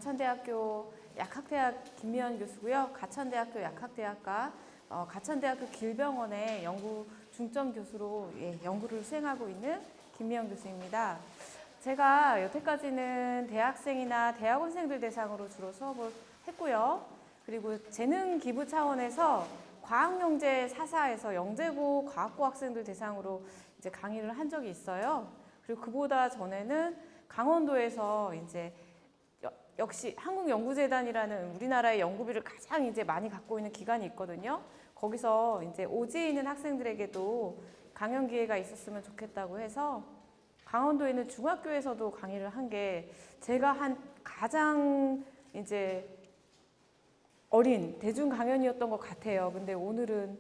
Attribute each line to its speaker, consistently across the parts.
Speaker 1: 가천대학교 약학대학 김미연 교수고요. 가천대학교 약학대학과 가천대학교 길병원의 연구 중점 교수로 연구를 수행하고 있는 김미연 교수입니다. 제가 여태까지는 대학생이나 대학원생들 대상으로 주로 수업을 했고요. 그리고 재능 기부 차원에서 과학영재 4사에서 영재고 과학고 학생들 대상으로 이제 강의를 한 적이 있어요. 그리고 그보다 전에는 강원도에서 이제 역시 한국연구재단이라는 우리나라의 연구비를 가장 이제 많이 갖고 있는 기관이 있거든요. 거기서 이제 오지에 있는 학생들에게도 강연 기회가 있었으면 좋겠다고 해서 강원도에 있는 중학교에서도 강의를 한 게 제가 한 가장 이제 어린 대중 강연이었던 것 같아요. 근데 오늘은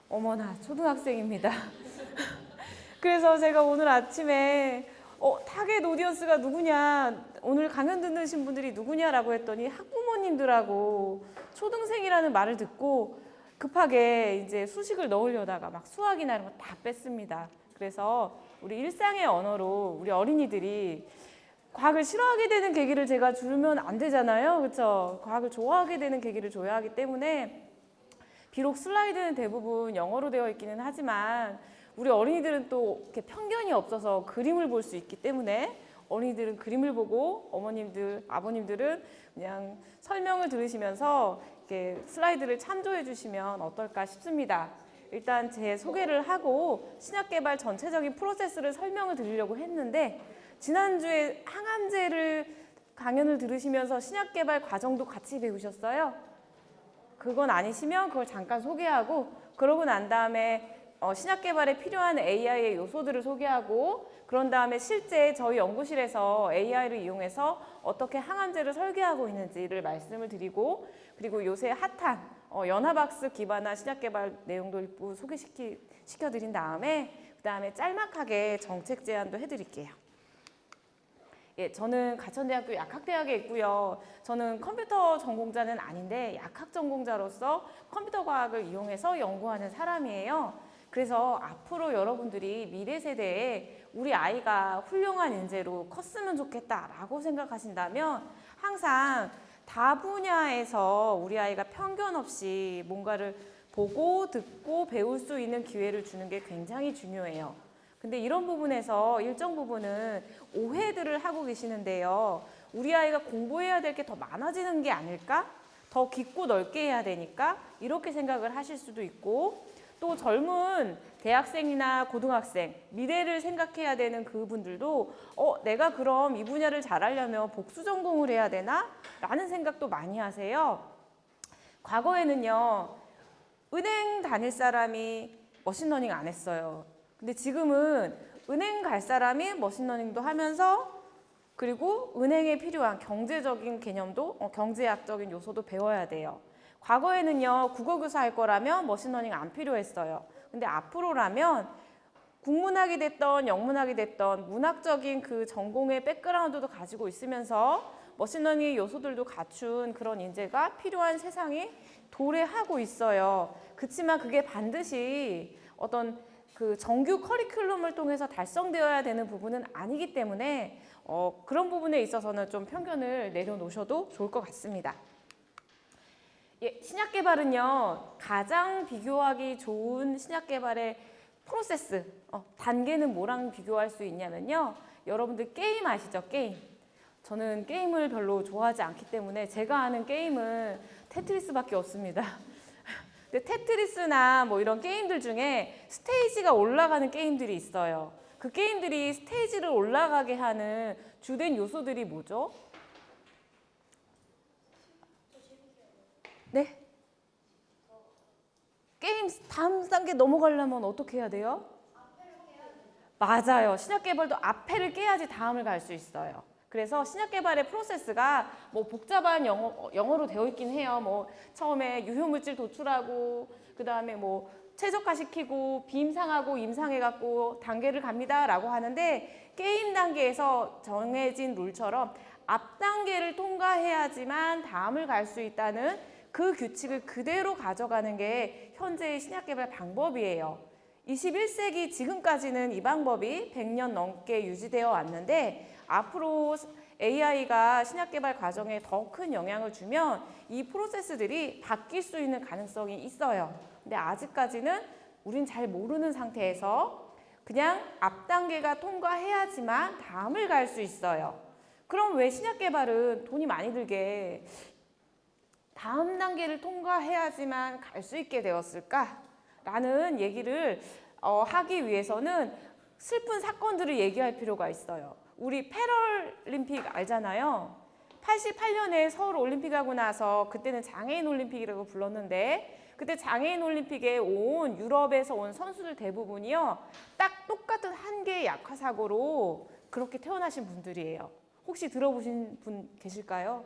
Speaker 1: 어머나 초등학생입니다. 그래서 제가 오늘 아침에 타겟 오디언스가 누구냐, 오늘 강연 듣는 분들이 누구냐라고 했더니 학부모님들하고 초등생이라는 말을 듣고 급하게 이제 수식을 넣으려다가 막 수학이나 이런 거 다 뺐습니다. 그래서 우리 일상의 언어로 우리 어린이들이 과학을 싫어하게 되는 계기를 제가 주면 안 되잖아요. 그렇죠? 과학을 좋아하게 되는 계기를 줘야 하기 때문에 비록 슬라이드는 대부분 영어로 되어 있기는 하지만 우리 어린이들은 또 이렇게 편견이 없어서 그림을 볼 수 있기 때문에 어린이들은 그림을 보고 어머님들, 아버님들은 그냥 설명을 들으시면서 이렇게 슬라이드를 참조해 주시면 어떨까 싶습니다. 일단 제 소개를 하고 신약개발 전체적인 프로세스를 설명을 드리려고 했는데 지난주에 항암제를 강연을 들으시면서 신약개발 과정도 같이 배우셨어요? 그건 아니시면 그걸 잠깐 소개하고 그러고 난 다음에 신약개발에 필요한 AI의 요소들을 소개하고 그런 다음에 실제 저희 연구실에서 AI를 이용해서 어떻게 항암제를 설계하고 있는지를 말씀을 드리고 그리고 요새 핫한 연합학습 기반한 신약개발 내용도 일부 소개시켜드린 다음에 그 다음에 짤막하게 정책 제안도 해드릴게요. 예, 저는 가천대학교 약학대학에 있고요. 저는 컴퓨터 전공자는 아닌데 약학 전공자로서 컴퓨터 과학을 이용해서 연구하는 사람이에요. 그래서 앞으로 여러분들이 미래 세대에 우리 아이가 훌륭한 인재로 컸으면 좋겠다라고 생각하신다면 항상 다 분야에서 우리 아이가 편견 없이 뭔가를 보고 듣고 배울 수 있는 기회를 주는 게 굉장히 중요해요. 근데 이런 부분에서 일정 부분은 오해들을 하고 계시는데요. 우리 아이가 공부해야 될 게 더 많아지는 게 아닐까? 더 깊고 넓게 해야 되니까 이렇게 생각을 하실 수도 있고 또 젊은 대학생이나 고등학생, 미래를 생각해야 되는 그분들도 내가 그럼 이 분야를 잘하려면 복수 전공을 해야 되나? 라는 생각도 많이 하세요. 과거에는요. 은행 다닐 사람이 머신러닝 안 했어요. 근데 지금은 은행 갈 사람이 머신러닝도 하면서 그리고 은행에 필요한 경제적인 개념도 경제학적인 요소도 배워야 돼요. 과거에는요. 국어교사 할 거라면 머신러닝 안 필요했어요. 근데 앞으로라면 국문학이 됐던 영문학이 됐던 문학적인 그 전공의 백그라운드도 가지고 있으면서 머신러닝 요소들도 갖춘 그런 인재가 필요한 세상이 도래하고 있어요. 그렇지만 그게 반드시 어떤 그 정규 커리큘럼을 통해서 달성되어야 되는 부분은 아니기 때문에 그런 부분에 있어서는 좀 편견을 내려놓으셔도 좋을 것 같습니다. 예, 신약 개발은요, 가장 비교하기 좋은 신약 개발의 프로세스, 단계는 뭐랑 비교할 수 있냐면요. 여러분들 게임 아시죠? 게임. 저는 게임을 별로 좋아하지 않기 때문에 제가 아는 게임은 테트리스밖에 없습니다. 근데 테트리스나 뭐 이런 게임들 중에 스테이지가 올라가는 게임들이 있어요. 그 게임들이 스테이지를 올라가게 하는 주된 요소들이 뭐죠? 네? 게임 다음 단계 넘어가려면 어떻게 해야 돼요? 맞아요. 신약 개발도 앞에를 깨야지 다음을 갈 수 있어요. 그래서 신약 개발의 프로세스가 뭐 복잡한 영어로 되어 있긴 해요. 뭐 처음에 유효물질 도출하고 그 다음에 뭐 최적화시키고 비임상하고 임상해갖고 단계를 갑니다라고 하는데 게임 단계에서 정해진 룰처럼 앞 단계를 통과해야지만 다음을 갈 수 있다는 그 규칙을 그대로 가져가는 게 현재의 신약 개발 방법이에요. 21세기 지금까지는 이 방법이 100년 넘게 유지되어 왔는데 앞으로 AI가 신약 개발 과정에 더 큰 영향을 주면 이 프로세스들이 바뀔 수 있는 가능성이 있어요. 근데 아직까지는 우린 잘 모르는 상태에서 그냥 앞 단계가 통과해야지만 다음을 갈 수 있어요. 그럼 왜 신약 개발은 돈이 많이 들게 다음 단계를 통과해야지만 갈 수 있게 되었을까? 라는 얘기를 하기 위해서는 슬픈 사건들을 얘기할 필요가 있어요. 우리 패럴림픽 알잖아요. 88년에 서울 올림픽 하고 나서 그때는 장애인 올림픽이라고 불렀는데 그때 장애인 올림픽에 온 유럽에서 온 선수들 대부분이요. 딱 똑같은 한 개의 약화사고로 그렇게 태어나신 분들이에요. 혹시 들어보신 분 계실까요?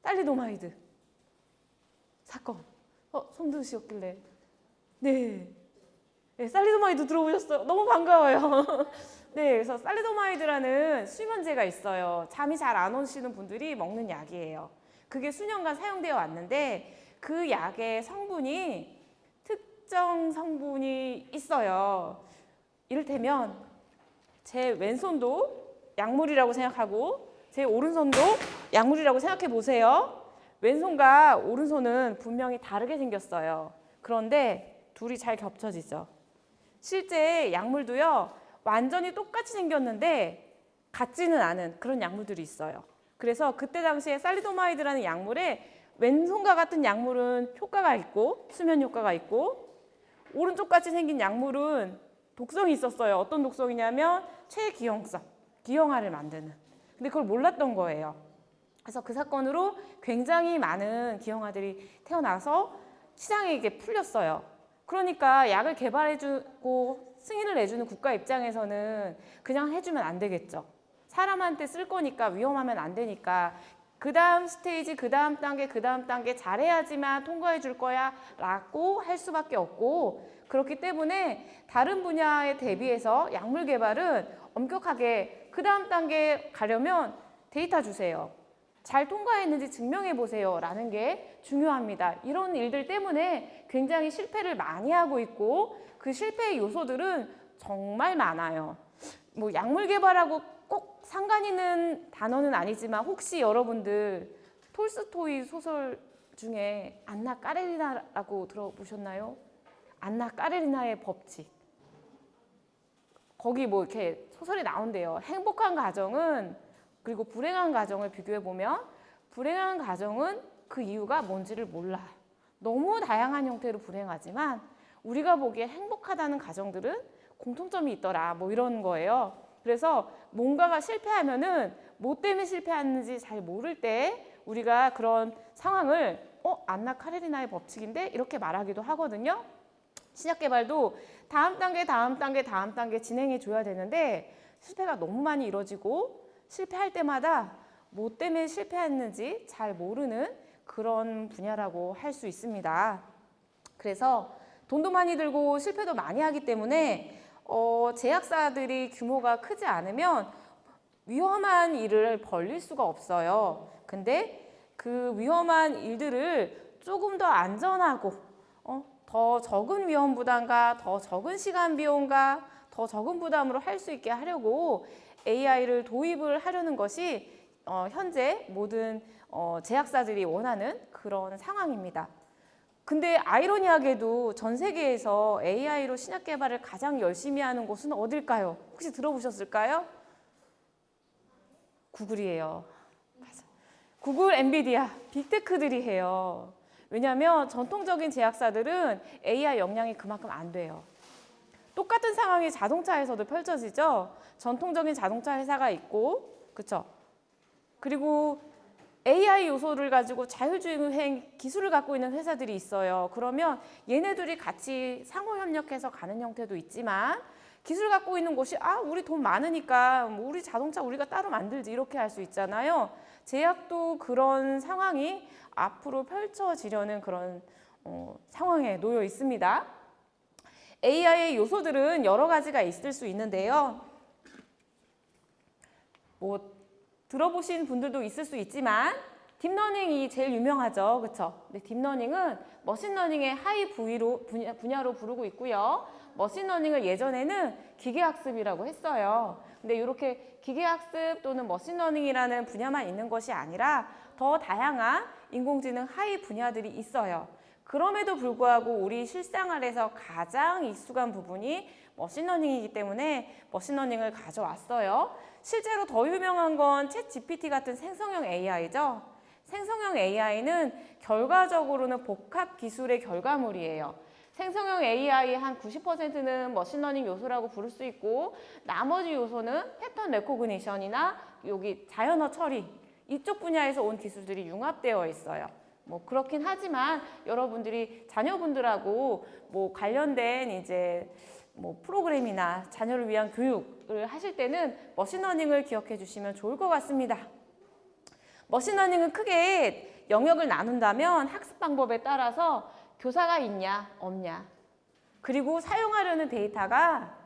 Speaker 1: 딸리도마이드 사건. 손 드시었길래. 네. 네, 살리도마이드 들어보셨어요? 너무 반가워요. 네, 그래서 살리도마이드라는 수면제가 있어요. 잠이 잘 안 오시는 분들이 먹는 약이에요. 그게 수년간 사용되어 왔는데 그 약의 성분이 특정 성분이 있어요. 이를테면 제 왼손도 약물이라고 생각하고 제 오른손도 약물이라고 생각해 보세요. 왼손과 오른손은 분명히 다르게 생겼어요. 그런데 둘이 잘 겹쳐지죠. 실제 약물도요, 완전히 똑같이 생겼는데 같지는 않은 그런 약물들이 있어요. 그래서 그때 당시에 살리도마이드라는 약물에 왼손과 같은 약물은 효과가 있고 수면 효과가 있고 오른쪽같이 생긴 약물은 독성이 있었어요. 어떤 독성이냐면 최기형성, 기형아를 만드는. 근데 그걸 몰랐던 거예요. 그래서 그 사건으로 굉장히 많은 기형아들이 태어나서 시장에 이게 풀렸어요. 그러니까 약을 개발해주고 승인을 내주는 국가 입장에서는 그냥 해주면 안 되겠죠. 사람한테 쓸 거니까 위험하면 안 되니까 그 다음 스테이지, 그 다음 단계 잘해야지만 통과해 줄 거야 라고 할 수밖에 없고 그렇기 때문에 다른 분야에 대비해서 약물 개발은 엄격하게 그 다음 단계 가려면 데이터 주세요. 잘 통과했는지 증명해 보세요 라는 게 중요합니다. 이런 일들 때문에 굉장히 실패를 많이 하고 있고 그 실패의 요소들은 정말 많아요. 뭐 약물 개발하고 꼭 상관 있는 단어는 아니지만 혹시 여러분들 톨스토이 소설 중에 안나 까레리나라고 들어보셨나요? 안나 까레리나의 법칙. 거기 뭐 이렇게 소설이 나온대요. 행복한 가정은 그리고 불행한 가정을 비교해 보면 불행한 가정은 그 이유가 뭔지를 몰라. 너무 다양한 형태로 불행하지만 우리가 보기에 행복하다는 가정들은 공통점이 있더라. 뭐 이런 거예요. 그래서 뭔가가 실패하면은 뭐 때문에 실패하는지 잘 모를 때 우리가 그런 상황을 안나 카레리나의 법칙인데 이렇게 말하기도 하거든요. 신약 개발도 다음 단계 진행해 줘야 되는데 실패가 너무 많이 이루어지고 실패할 때마다 뭐 때문에 실패했는지 잘 모르는 그런 분야라고 할 수 있습니다. 그래서 돈도 많이 들고 실패도 많이 하기 때문에 제약사들이 규모가 크지 않으면 위험한 일을 벌릴 수가 없어요. 근데 그 위험한 일들을 조금 더 안전하고 더 적은 위험 부담과 더 적은 시간 비용과 더 적은 부담으로 할 수 있게 하려고 AI를 도입을 하려는 것이 현재 모든 제약사들이 원하는 그런 상황입니다. 근데 아이러니하게도 전 세계에서 AI로 신약 개발을 가장 열심히 하는 곳은 어딜까요? 혹시 들어보셨을까요? 구글이에요. 구글, 엔비디아, 빅테크들이 해요. 왜냐하면 전통적인 제약사들은 AI 역량이 그만큼 안 돼요. 똑같은 상황이 자동차에서도 펼쳐지죠. 전통적인 자동차 회사가 있고, 그렇죠? 그리고 AI 요소를 가지고 자율주행 기술을 갖고 있는 회사들이 있어요. 그러면 얘네들이 같이 상호협력해서 가는 형태도 있지만 기술 갖고 있는 곳이 우리 돈 많으니까 우리 자동차 우리가 따로 만들지 이렇게 할 수 있잖아요. 제약도 그런 상황이 앞으로 펼쳐지려는 그런 상황에 놓여 있습니다. AI의 요소들은 여러 가지가 있을 수 있는데요. 뭐 들어보신 분들도 있을 수 있지만 딥러닝이 제일 유명하죠. 그렇죠? 딥러닝은 머신러닝의 하위 분야로 부르고 있고요. 머신러닝을 예전에는 기계학습이라고 했어요. 근데 이렇게 기계학습 또는 머신러닝이라는 분야만 있는 것이 아니라 더 다양한 인공지능 하위 분야들이 있어요. 그럼에도 불구하고 우리 실생활에서 가장 익숙한 부분이 머신러닝이기 때문에 머신러닝을 가져왔어요. 실제로 더 유명한 건 챗GPT 같은 생성형 AI죠. 생성형 AI는 결과적으로는 복합 기술의 결과물이에요. 생성형 AI의 한 90%는 머신러닝 요소라고 부를 수 있고 나머지 요소는 패턴 레코그니션이나 여기 자연어 처리 이쪽 분야에서 온 기술들이 융합되어 있어요. 뭐 그렇긴 하지만 여러분들이 자녀분들하고 뭐 관련된 이제 뭐 프로그램이나 자녀를 위한 교육을 하실 때는 머신러닝을 기억해 주시면 좋을 것 같습니다. 머신러닝은 크게 영역을 나눈다면 학습 방법에 따라서 교사가 있냐 없냐 그리고 사용하려는 데이터가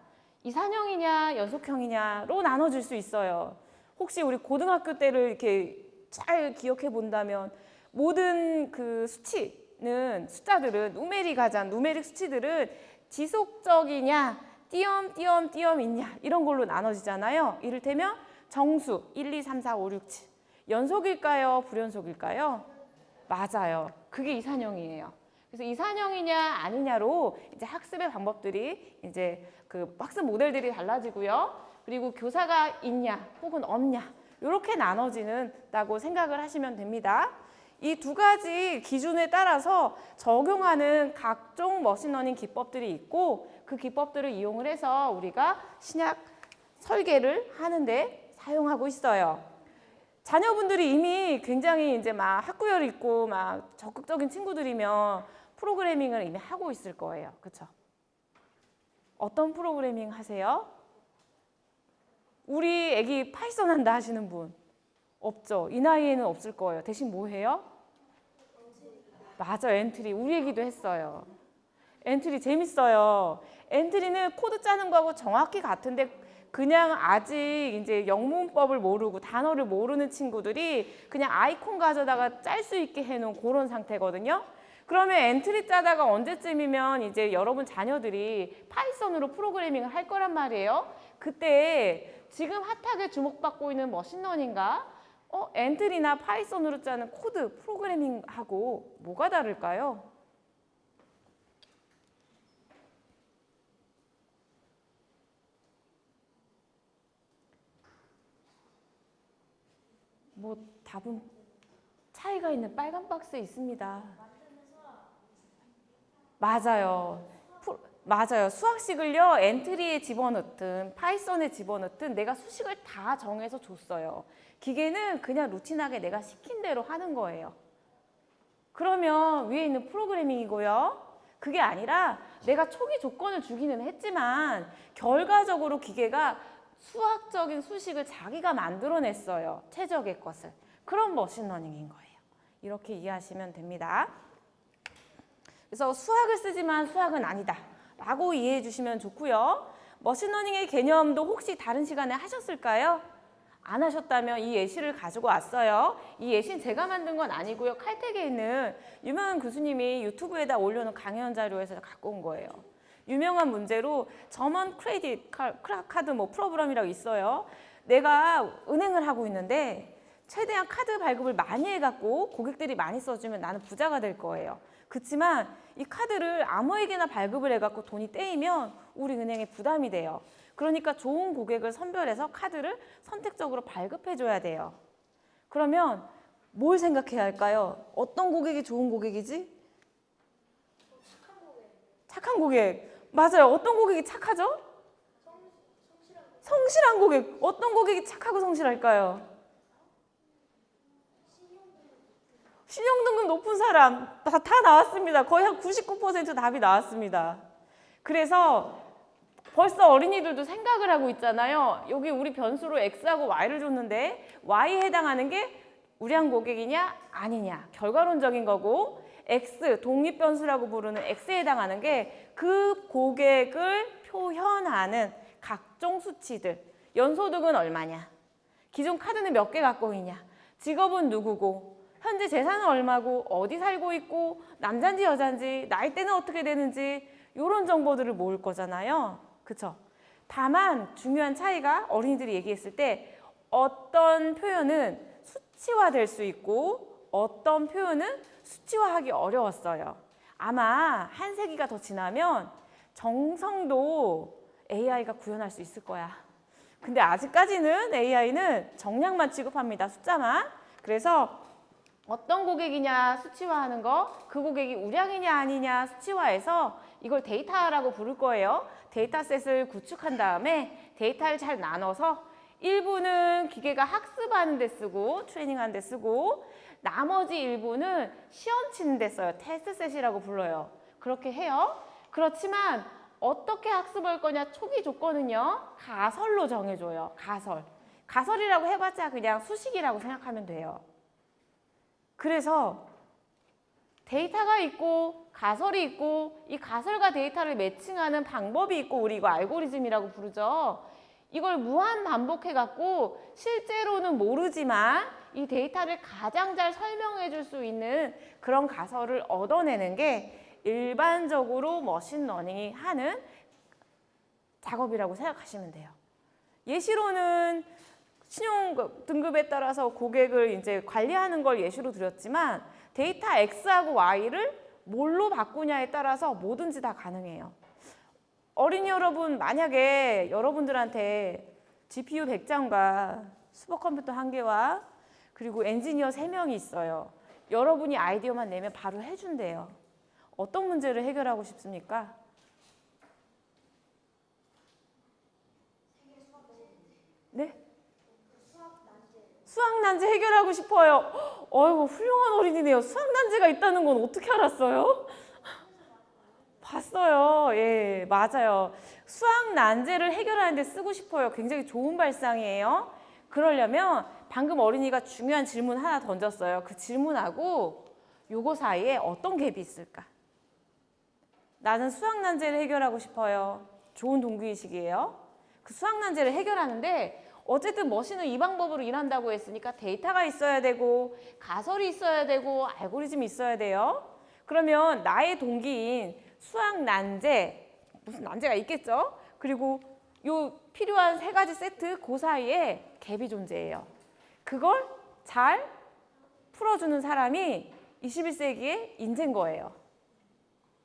Speaker 1: 이산형이냐 연속형이냐로 나눠질 수 있어요. 혹시 우리 고등학교 때를 이렇게 잘 기억해 본다면 모든 그 수치는 숫자들은 누메릭 수치들은 지속적이냐 띄엄 있냐 이런 걸로 나눠지잖아요. 이를테면 정수 1, 2, 3, 4, 5, 6, 7 연속일까요? 불연속일까요? 맞아요. 그게 이산형이에요. 그래서 이산형이냐 아니냐로 이제 학습의 방법들이 이제 그 학습 모델들이 달라지고요. 그리고 교사가 있냐 혹은 없냐 이렇게 나눠지는다고 생각을 하시면 됩니다. 이 두 가지 기준에 따라서 적용하는 각종 머신러닝 기법들이 있고 그 기법들을 이용을 해서 우리가 신약 설계를 하는데 사용하고 있어요. 자녀분들이 이미 굉장히 이제 막 학구열 있고 막 적극적인 친구들이면 프로그래밍을 이미 하고 있을 거예요. 그렇죠? 어떤 프로그래밍 하세요? 우리 애기 파이썬 한다 하시는 분 없죠? 이 나이에는 없을 거예요. 대신 뭐 해요? 맞아, 엔트리. 우리 애기도 했어요. 엔트리 재밌어요. 엔트리는 코드 짜는 거하고 정확히 같은데 그냥 아직 이제 영문법을 모르고 단어를 모르는 친구들이 그냥 아이콘 가져다가 짤 수 있게 해놓은 그런 상태거든요. 그러면 엔트리 짜다가 언제쯤이면 이제 여러분 자녀들이 파이썬으로 프로그래밍을 할 거란 말이에요. 그때 지금 핫하게 주목받고 있는 머신러닝과 엔트리나 파이썬으로 짜는 코드 프로그래밍하고 뭐가 다를까요? 뭐 답은 차이가 있는 빨간 박스에 있습니다. 맞아요. 맞아요. 수학식을요, 엔트리에 집어넣든 파이썬에 집어넣든 내가 수식을 다 정해서 줬어요. 기계는 그냥 루틴하게 내가 시킨 대로 하는 거예요. 그러면 위에 있는 프로그래밍이고요. 그게 아니라 내가 초기 조건을 주기는 했지만 결과적으로 기계가 수학적인 수식을 자기가 만들어냈어요. 최적의 것을. 그런 머신러닝인 거예요. 이렇게 이해하시면 됩니다. 그래서 수학을 쓰지만 수학은 아니다 라고 이해해 주시면 좋고요. 머신러닝의 개념도 혹시 다른 시간에 하셨을까요? 안 하셨다면 이 예시를 가지고 왔어요. 이 예시는 제가 만든 건 아니고요. 칼텍에 있는 유명한 교수님이 유튜브에다 올려놓은 강연 자료에서 갖고 온 거예요. 유명한 문제로 점원 크레딧 카드 뭐 프로그램이라고 있어요. 내가 은행을 하고 있는데 최대한 카드 발급을 많이 해갖고 고객들이 많이 써주면 나는 부자가 될 거예요. 그렇지만 이 카드를 아무에게나 발급을 해갖고 돈이 떼이면 우리 은행에 부담이 돼요. 그러니까 좋은 고객을 선별해서 카드를 선택적으로 발급해줘야 돼요. 그러면 뭘 생각해야 할까요? 어떤 고객이 좋은 고객이지? 착한 고객. 맞아요. 어떤 고객이 착하죠? 성실한 고객. 어떤 고객이 착하고 성실할까요? 신용등급 높은 사람. 다 나왔습니다. 거의 한 99% 답이 나왔습니다. 그래서 벌써 어린이들도 생각을 하고 있잖아요. 여기 우리 변수로 x하고 y를 줬는데 y에 해당하는 게 우량 고객이냐 아니냐 결과론적인 거고 x 독립변수라고 부르는 x에 해당하는 게 그 고객을 표현하는 각종 수치들. 연소득은 얼마냐, 기존 카드는 몇 개 갖고 있냐, 직업은 누구고, 현재 재산은 얼마고, 어디 살고 있고, 남잔지 여잔지, 나이대는 어떻게 되는지 이런 정보들을 모을 거잖아요. 그쵸? 다만 중요한 차이가 어린이들이 얘기했을 때 어떤 표현은 수치화될 수 있고 어떤 표현은 수치화하기 어려웠어요. 아마 한 세기가 더 지나면 정성도 AI가 구현할 수 있을 거야. 근데 아직까지는 AI는 정량만 취급합니다. 숫자만. 그래서 어떤 고객이냐 수치화하는 거, 그 고객이 우량이냐 아니냐 수치화해서 이걸 데이터라고 부를 거예요. 데이터셋을 구축한 다음에 데이터를 잘 나눠서 일부는 기계가 학습하는 데 쓰고 트레이닝하는 데 쓰고 나머지 일부는 시험 치는 데 써요. 테스트셋이라고 불러요. 그렇게 해요. 그렇지만 어떻게 학습할 거냐 초기 조건은요. 가설로 정해줘요. 가설. 가설이라고 해봤자 그냥 수식이라고 생각하면 돼요. 그래서 데이터가 있고 가설이 있고 이 가설과 데이터를 매칭하는 방법이 있고 우리 이거 알고리즘이라고 부르죠. 이걸 무한 반복해 갖고 실제로는 모르지만 이 데이터를 가장 잘 설명해 줄 수 있는 그런 가설을 얻어내는 게 일반적으로 머신러닝이 하는 작업이라고 생각하시면 돼요. 예시로는 신용 등급에 따라서 고객을 이제 관리하는 걸 예시로 드렸지만 데이터 X하고 Y를 뭘로 바꾸냐에 따라서 뭐든지 다 가능해요. 어린이 여러분 만약에 여러분들한테 GPU 100장과 슈퍼컴퓨터 1개와 그리고 엔지니어 3명이 있어요. 여러분이 아이디어만 내면 바로 해준대요. 어떤 문제를 해결하고 싶습니까? 네? 수학 난제 해결하고 싶어요. 어이구 훌륭한 어린이네요. 수학 난제가 있다는 건 어떻게 알았어요? 봤어요. 예, 맞아요. 수학 난제를 해결하는 데 쓰고 싶어요. 굉장히 좋은 발상이에요. 그러려면 방금 어린이가 중요한 질문 하나 던졌어요. 그 질문하고 요거 사이에 어떤 갭이 있을까? 나는 수학 난제를 해결하고 싶어요. 좋은 동기의식이에요. 그 수학 난제를 해결하는데 어쨌든 머신은 이 방법으로 일한다고 했으니까 데이터가 있어야 되고 가설이 있어야 되고 알고리즘이 있어야 돼요. 그러면 나의 동기인 수학 난제, 무슨 난제가 있겠죠? 그리고 요 필요한 3가지 세트 그 사이에 갭이 존재해요. 그걸 잘 풀어주는 사람이 21세기의 인재인 거예요.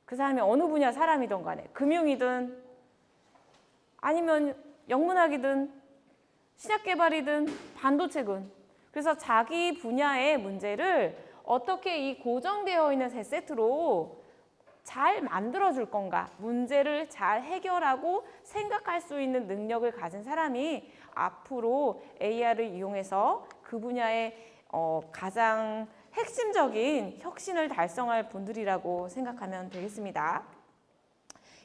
Speaker 1: 그 사람이 어느 분야 사람이든 간에 금융이든 아니면 영문학이든 신약개발이든 반도체군. 그래서 자기 분야의 문제를 어떻게 이 고정되어 있는 세 세트로 잘 만들어줄 건가, 문제를 잘 해결하고 생각할 수 있는 능력을 가진 사람이 앞으로 AR을 이용해서 그 분야의 가장 핵심적인 혁신을 달성할 분들이라고 생각하면 되겠습니다.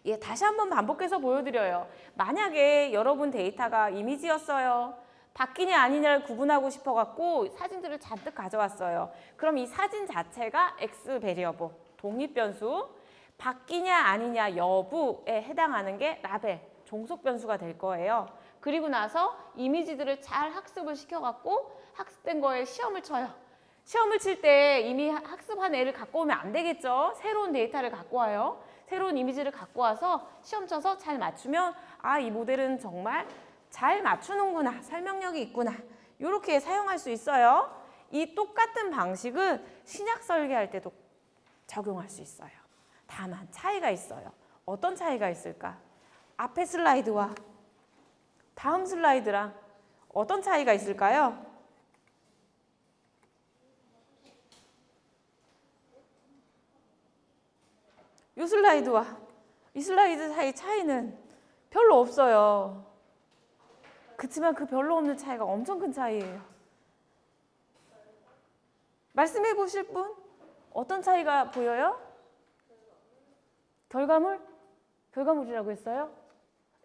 Speaker 1: 예, 다시 한번 반복해서 보여드려요. 만약에 여러분 데이터가 이미지였어요. 바뀌냐 아니냐를 구분하고 싶어갖고 사진들을 잔뜩 가져왔어요. 그럼 이 사진 자체가 X 베리어블, 독립변수, 바뀌냐 아니냐 여부에 해당하는 게 라벨, 종속 변수가 될 거예요. 그리고 나서 이미지들을 잘 학습을 시켜갖고 학습된 거에 시험을 쳐요. 시험을 칠 때 이미 학습한 애를 갖고 오면 안 되겠죠. 새로운 데이터를 갖고 와요. 새로운 이미지를 갖고 와서 시험 쳐서 잘 맞추면 아, 이 모델은 정말 잘 맞추는구나, 설명력이 있구나, 이렇게 사용할 수 있어요. 이 똑같은 방식은 신약 설계할 때도 적용할 수 있어요. 다만 차이가 있어요. 어떤 차이가 있을까? 앞에 슬라이드와 다음 슬라이드랑 어떤 차이가 있을까요? 이 슬라이드와 이 슬라이드 사이 차이는 별로 없어요. 그렇지만 그 별로 없는 차이가 엄청 큰 차이예요. 말씀해 보실 분? 어떤 차이가 보여요? 결과물? 결과물이라고 했어요?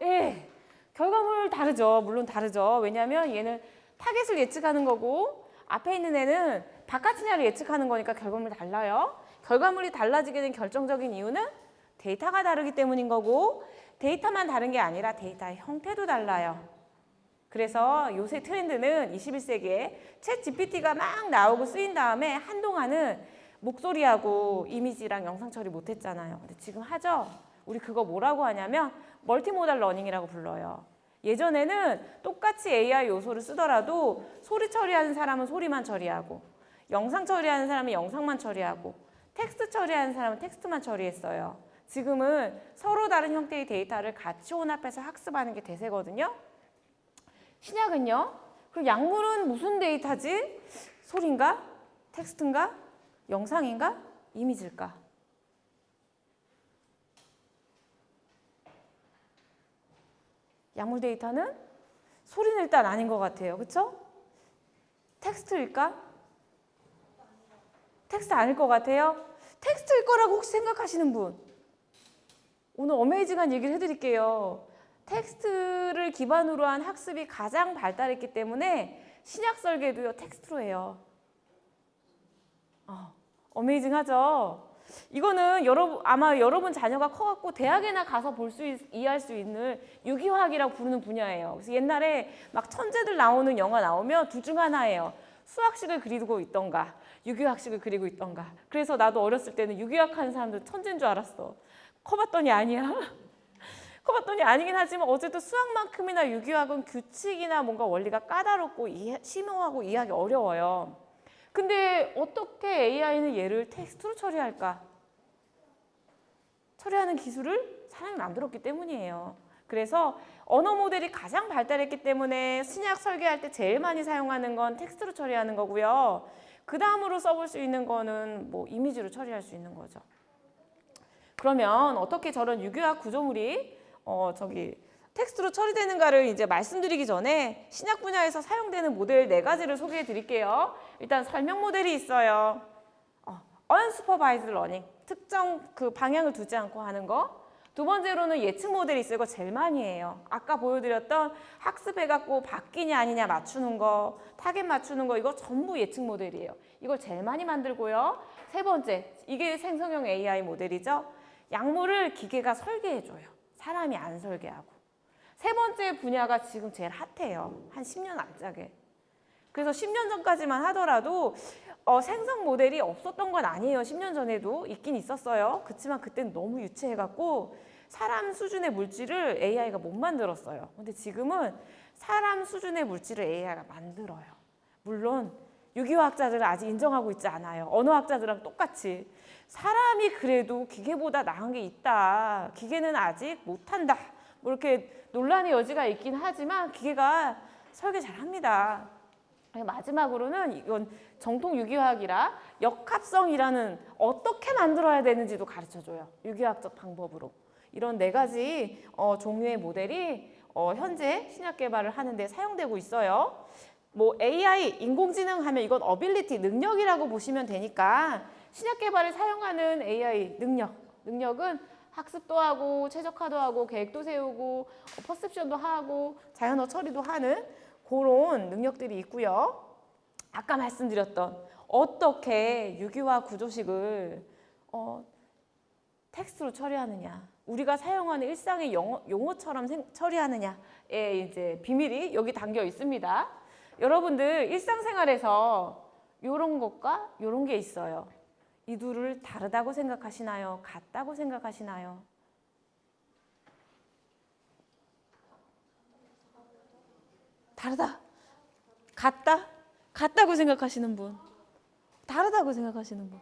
Speaker 1: 예, 결과물 다르죠. 물론 다르죠. 왜냐하면 얘는 타겟을 예측하는 거고 앞에 있는 애는 바깥이냐를 예측하는 거니까 결과물이 달라요. 결과물이 달라지게 된 결정적인 이유는 데이터가 다르기 때문인 거고 데이터만 다른 게 아니라 데이터의 형태도 달라요. 그래서 요새 트렌드는 21세기에 챗 GPT가 막 나오고 쓰인 다음에 한동안은 목소리하고 이미지랑 영상 처리 못했잖아요. 근데 지금 하죠? 우리 그거 뭐라고 하냐면 멀티모달 러닝이라고 불러요. 예전에는 똑같이 AI 요소를 쓰더라도 소리 처리하는 사람은 소리만 처리하고 영상 처리하는 사람은 영상만 처리하고 텍스트 처리하는 사람은 텍스트만 처리했어요. 지금은 서로 다른 형태의 데이터를 같이 혼합해서 학습하는 게 대세거든요. 신약은요? 그럼 약물은 무슨 데이터지? 소리인가? 텍스트인가? 영상인가? 이미지일까? 약물 데이터는 소리는 일단 아닌 것 같아요. 그렇죠? 텍스트일까? 텍스트 아닐 것 같아요? 텍스트일 거라고 혹시 생각하시는 분? 오늘 어메이징한 얘기를 해드릴게요. 텍스트를 기반으로 한 학습이 가장 발달했기 때문에 신약 설계도요 텍스트로 해요. 어메이징하죠? 이거는 아마 여러분 자녀가 커갖고 대학에나 가서 이해할 수 있는 유기화학이라고 부르는 분야예요. 그래서 옛날에 막 천재들 나오는 영화 나오면 둘 중 하나예요. 수학식을 그리고 있던가 유기화학식을 그리고 있던가. 그래서 나도 어렸을 때는 유기화학 하는 사람들 천재인 줄 알았어. 커봤더니 아니야. 커봤더니 아니긴 하지만 어쨌든 수학만큼이나 유기화학은 규칙이나 뭔가 원리가 까다롭고 심오하고 이해하기 어려워요. 근데 어떻게 AI는 얘를 텍스트로 처리할까? 처리하는 기술을 사람이 만들었기 때문이에요. 그래서 언어 모델이 가장 발달했기 때문에 신약 설계할 때 제일 많이 사용하는 건 텍스트로 처리하는 거고요. 그 다음으로 써볼 수 있는 거는 뭐 이미지로 처리할 수 있는 거죠. 그러면 어떻게 저런 유기화학 구조물이 텍스트로 처리되는가를 이제 말씀드리기 전에 신약 분야에서 사용되는 모델 4가지를 소개해 드릴게요. 일단 설명 모델이 있어요. unsupervised learning, 특정 그 방향을 두지 않고 하는 거. 두 번째로는 예측 모델이 있어요. 이거 제일 많이 해요. 아까 보여드렸던 학습해갖고 바뀌냐 아니냐 맞추는 거, 타겟 맞추는 거, 이거 전부 예측 모델이에요. 이걸 제일 많이 만들고요. 세 번째, 이게 생성형 AI 모델이죠. 약물을 기계가 설계해줘요. 사람이 안 설계하고. 세 번째 분야가 지금 제일 핫해요. 한 10년 안짝에. 그래서 10년 전까지만 하더라도 생성 모델이 없었던 건 아니에요. 10년 전에도 있긴 있었어요. 그렇지만 그때는 너무 유치해갖고 사람 수준의 물질을 AI가 못 만들었어요. 근데 지금은 사람 수준의 물질을 AI가 만들어요. 물론 유기화학자들은 아직 인정하고 있지 않아요. 언어학자들랑 똑같이. 사람이 그래도 기계보다 나은 게 있다. 기계는 아직 못한다. 뭐 이렇게 논란의 여지가 있긴 하지만 기계가 설계 잘합니다. 마지막으로는 이건 정통 유기화학이라 역합성이라는 어떻게 만들어야 되는지도 가르쳐줘요. 유기화학적 방법으로. 이런 4가지 종류의 모델이 현재 신약 개발을 하는데 사용되고 있어요. 뭐 AI, 인공지능 하면 이건 어빌리티, 능력이라고 보시면 되니까 신약 개발에 사용하는 AI 능력은 학습도 하고 최적화도 하고 계획도 세우고 퍼셉션도 하고 자연어 처리도 하는 그런 능력들이 있고요. 아까 말씀드렸던 어떻게 유기화 구조식을 텍스트로 처리하느냐, 우리가 사용하는 일상의 용어처럼 처리하느냐의 이제 비밀이 여기 담겨 있습니다. 여러분들 일상생활에서 이런 것과 이런 게 있어요. 이 둘을 다르다고 생각하시나요? 같다고 생각하시나요? 다르다. 같다. 같다고 생각하시는 분. 다르다고 생각하시는 분.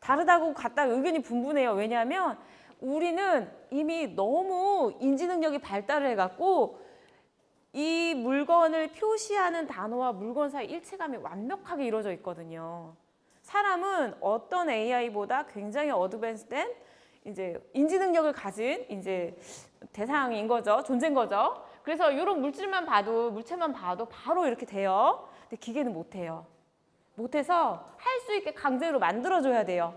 Speaker 1: 다르다고 같다 의견이 분분해요. 왜냐하면 우리는 이미 너무 인지 능력이 발달을 해갖고 이 물건을 표시하는 단어와 물건 사이 일체감이 완벽하게 이루어져 있거든요. 사람은 어떤 AI보다 굉장히 어드밴스된 이제 인지 능력을 가진 이제 대상인 거죠. 존재인 거죠. 그래서 이런 물체만 봐도 바로 이렇게 돼요. 근데 기계는 못해요. 못해서 할 수 있게 강제로 만들어줘야 돼요.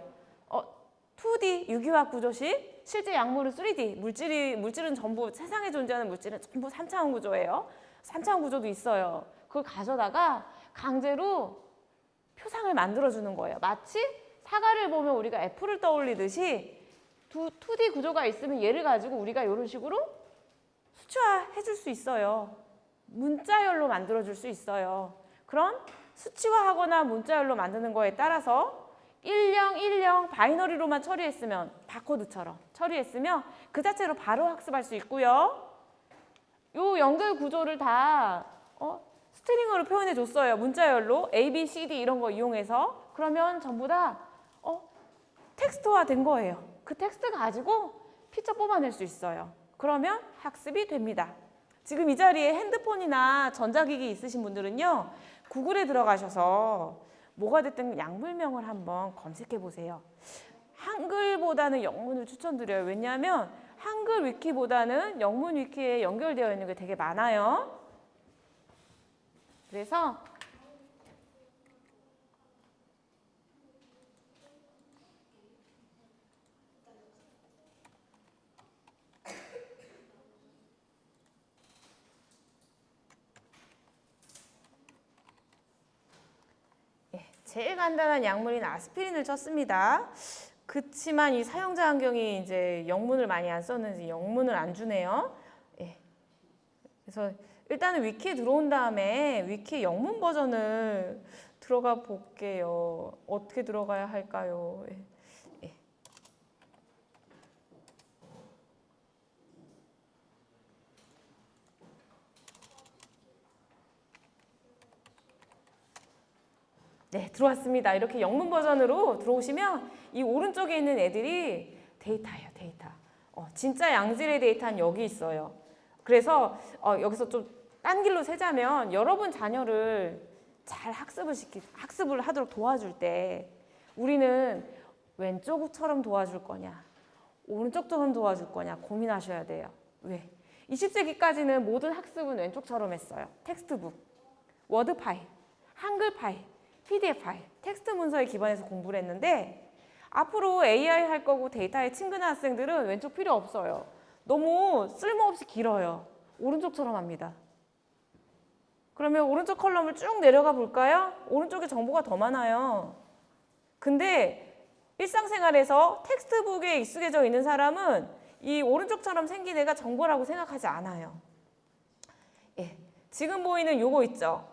Speaker 1: 2D 유기화학 구조식, 실제 약물은 3D, 물질은 전부 세상에 존재하는 물질은 전부 3차원 구조예요. 3차원 구조도 있어요. 그걸 가져다가 강제로 표상을 만들어주는 거예요. 마치 사과를 보면 우리가 애플을 떠올리듯이 2D 구조가 있으면 얘를 가지고 우리가 이런 식으로 수치화해 줄 수 있어요. 문자열로 만들어줄 수 있어요. 그런 수치화하거나 문자열로 만드는 거에 따라서 1010 바이너리로만 처리했으면 바코드처럼 처리했으면 그 자체로 바로 학습할 수 있고요. 요 연결 구조를 다 스트링으로 표현해 줬어요. 문자열로 A, B, C, D 이런 거 이용해서. 그러면 전부 다 텍스트화 된 거예요. 그 텍스트 가지고 피처 뽑아낼 수 있어요. 그러면 학습이 됩니다. 지금 이 자리에 핸드폰이나 전자기기 있으신 분들은요, 구글에 들어가셔서 뭐가 됐든 약물명을 한번 검색해 보세요. 한글보다는 영문을 추천드려요. 왜냐하면 한글 위키보다는 영문 위키에 연결되어 있는 게 되게 많아요. 그래서 제일 간단한 약물인 아스피린을 쳤습니다. 그치만 이 사용자 환경이 이제 영문을 많이 안 썼는지 영문을 안 주네요. 그래서 일단은 위키에 들어온 다음에 위키 영문 버전을 들어가 볼게요. 어떻게 들어가야 할까요? 네, 들어왔습니다. 이렇게 영문 버전으로 들어오시면 이 오른쪽에 있는 애들이 데이터예요, 데이터. 진짜 양질의 데이터는 여기 있어요. 그래서 여기서 좀 딴 길로 세자면 여러분 자녀를 잘 학습을 하도록 도와줄 때 우리는 왼쪽처럼 도와줄 거냐, 오른쪽처럼 도와줄 거냐 고민하셔야 돼요. 왜? 20세기까지는 모든 학습은 왼쪽처럼 했어요. 텍스트북, 워드 파일, 한글 파일, PDF 파일, 텍스트 문서에 기반해서 공부를 했는데 앞으로 AI 할 거고 데이터에 친근한 학생들은 왼쪽 필요 없어요. 너무 쓸모없이 길어요. 오른쪽처럼 합니다. 그러면 오른쪽 컬럼을 쭉 내려가 볼까요? 오른쪽에 정보가 더 많아요. 근데 일상생활에서 텍스트북에 익숙해져 있는 사람은 이 오른쪽처럼 생긴 애가 정보라고 생각하지 않아요. 지금 보이는 요거 있죠?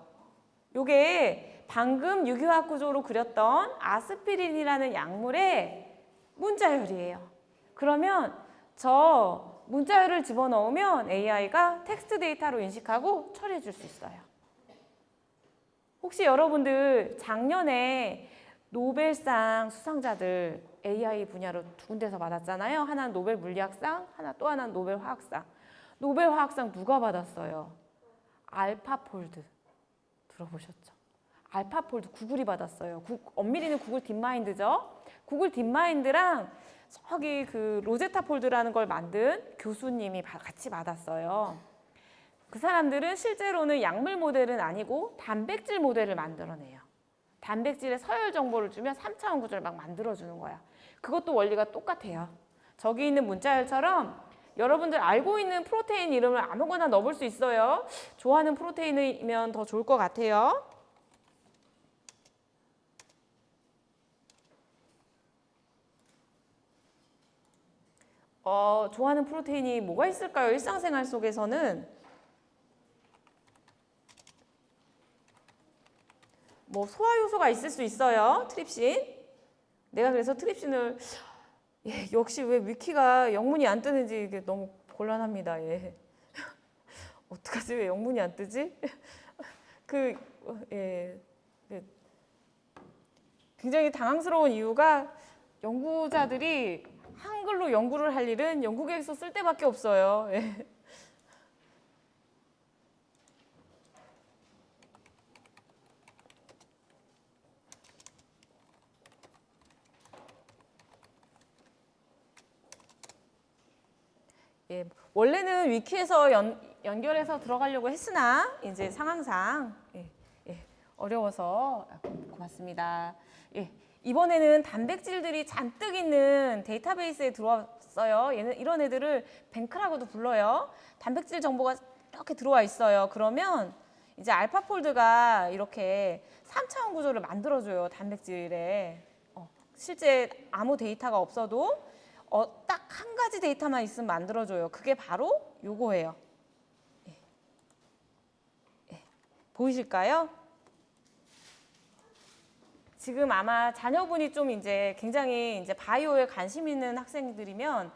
Speaker 1: 요게 방금 유기화학 구조로 그렸던 아스피린이라는 약물의 문자열이에요. 그러면 저 문자열을 집어넣으면 AI가 텍스트 데이터로 인식하고 처리해 줄 수 있어요. 혹시 여러분들 작년에 노벨상 수상자들 AI 분야로 두 군데서 받았잖아요. 하나는 노벨 물리학상, 또 하나는 노벨 화학상. 노벨 화학상 누가 받았어요? 알파폴드. 들어보셨죠? 알파폴드 구글이 받았어요. 엄밀히는 구글 딥마인드죠. 구글 딥마인드랑 저기 그 로제타 폴드라는 걸 만든 교수님이 같이 받았어요. 그 사람들은 실제로는 약물 모델은 아니고 단백질 모델을 만들어내요. 단백질의 서열 정보를 주면 3차원 구조를 막 만들어주는 거야. 그것도 원리가 똑같아요. 저기 있는 문자열처럼 여러분들 알고 있는 프로테인 이름을 아무거나 넣어볼 수 있어요. 좋아하는 프로테인이면 더 좋을 것 같아요. 좋아하는 프로테인이 뭐가 있을까요? 일상생활 속에서는 뭐 소화 요소가 있을 수 있어요. 트립신. 내가 그래서 트립신을 역시 왜 위키가 영문이 안 뜨는지 이게 너무 곤란합니다. 어떡하지? 왜 영문이 안 뜨지? 굉장히 당황스러운 이유가 연구자들이 한글로 연구를 할 일은 연구계획서 쓸 때밖에 없어요. 원래는 위키에서 연결해서 들어가려고 했으나 이제 상황상 어려워서 고맙습니다. 이번에는 단백질들이 잔뜩 있는 데이터베이스에 들어왔어요. 이런 애들을 뱅크라고도 불러요. 단백질 정보가 이렇게 들어와 있어요. 그러면 이제 알파폴드가 이렇게 3차원 구조를 만들어줘요. 단백질에. 실제 아무 데이터가 없어도 딱 한 가지 데이터만 있으면 만들어줘요. 그게 바로 요거예요. 보이실까요? 지금 아마 자녀분이 좀 이제 굉장히 이제 바이오에 관심 있는 학생들이면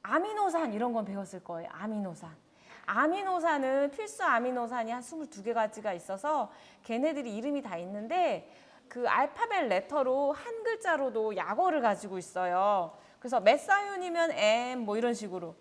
Speaker 1: 아미노산 이런 건 배웠을 거예요. 아미노산. 아미노산은 필수 아미노산이 한 22개가지가 있어서 걔네들이 이름이 다 있는데 그 알파벳 레터로 한 글자로도 약어를 가지고 있어요. 그래서 메사윤이면 M 뭐 이런 식으로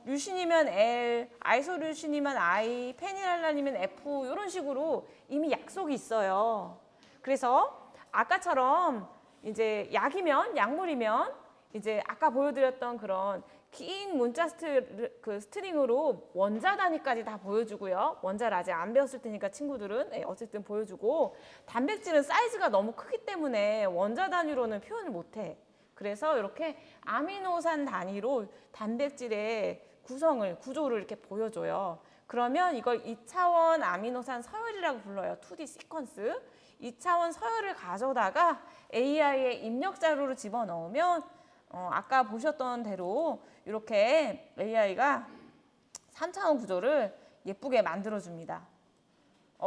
Speaker 1: 류신이면 L, 아이소류신이면 I, 페니랄란이면 F 이런 식으로 이미 약속이 있어요. 그래서 아까처럼 이제 약이면 약물이면 이제 아까 보여드렸던 그런 긴 문자 스트링으로 원자 단위까지 다 보여주고요. 원자를 아직 안 배웠을 테니까 친구들은 어쨌든 보여주고 단백질은 사이즈가 너무 크기 때문에 원자 단위로는 표현을 못해. 그래서 이렇게 아미노산 단위로 단백질의 구조를 이렇게 보여줘요. 그러면 이걸 2차원 아미노산 서열이라고 불러요. 2D 시퀀스. 2차원 서열을 가져다가 AI에 입력 자료를 집어넣으면 아까 보셨던 대로 이렇게 AI가 3차원 구조를 예쁘게 만들어줍니다.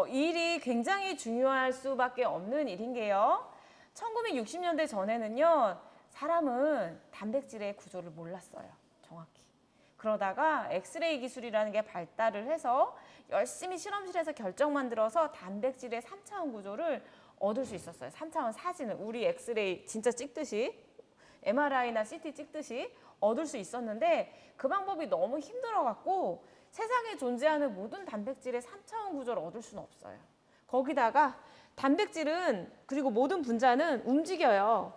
Speaker 1: 이 일이 굉장히 중요할 수밖에 없는 일인 게요. 1960년대 전에는요. 사람은 단백질의 구조를 몰랐어요. 정확히. 그러다가 엑스레이 기술이라는 게 발달을 해서 열심히 실험실에서 결정 만들어서 단백질의 3차원 구조를 얻을 수 있었어요. 3차원 사진을 우리 엑스레이 진짜 찍듯이 MRI나 CT 찍듯이 얻을 수 있었는데 그 방법이 너무 힘들어갖고 세상에 존재하는 모든 단백질의 3차원 구조를 얻을 수는 없어요. 거기다가 단백질은 그리고 모든 분자는 움직여요.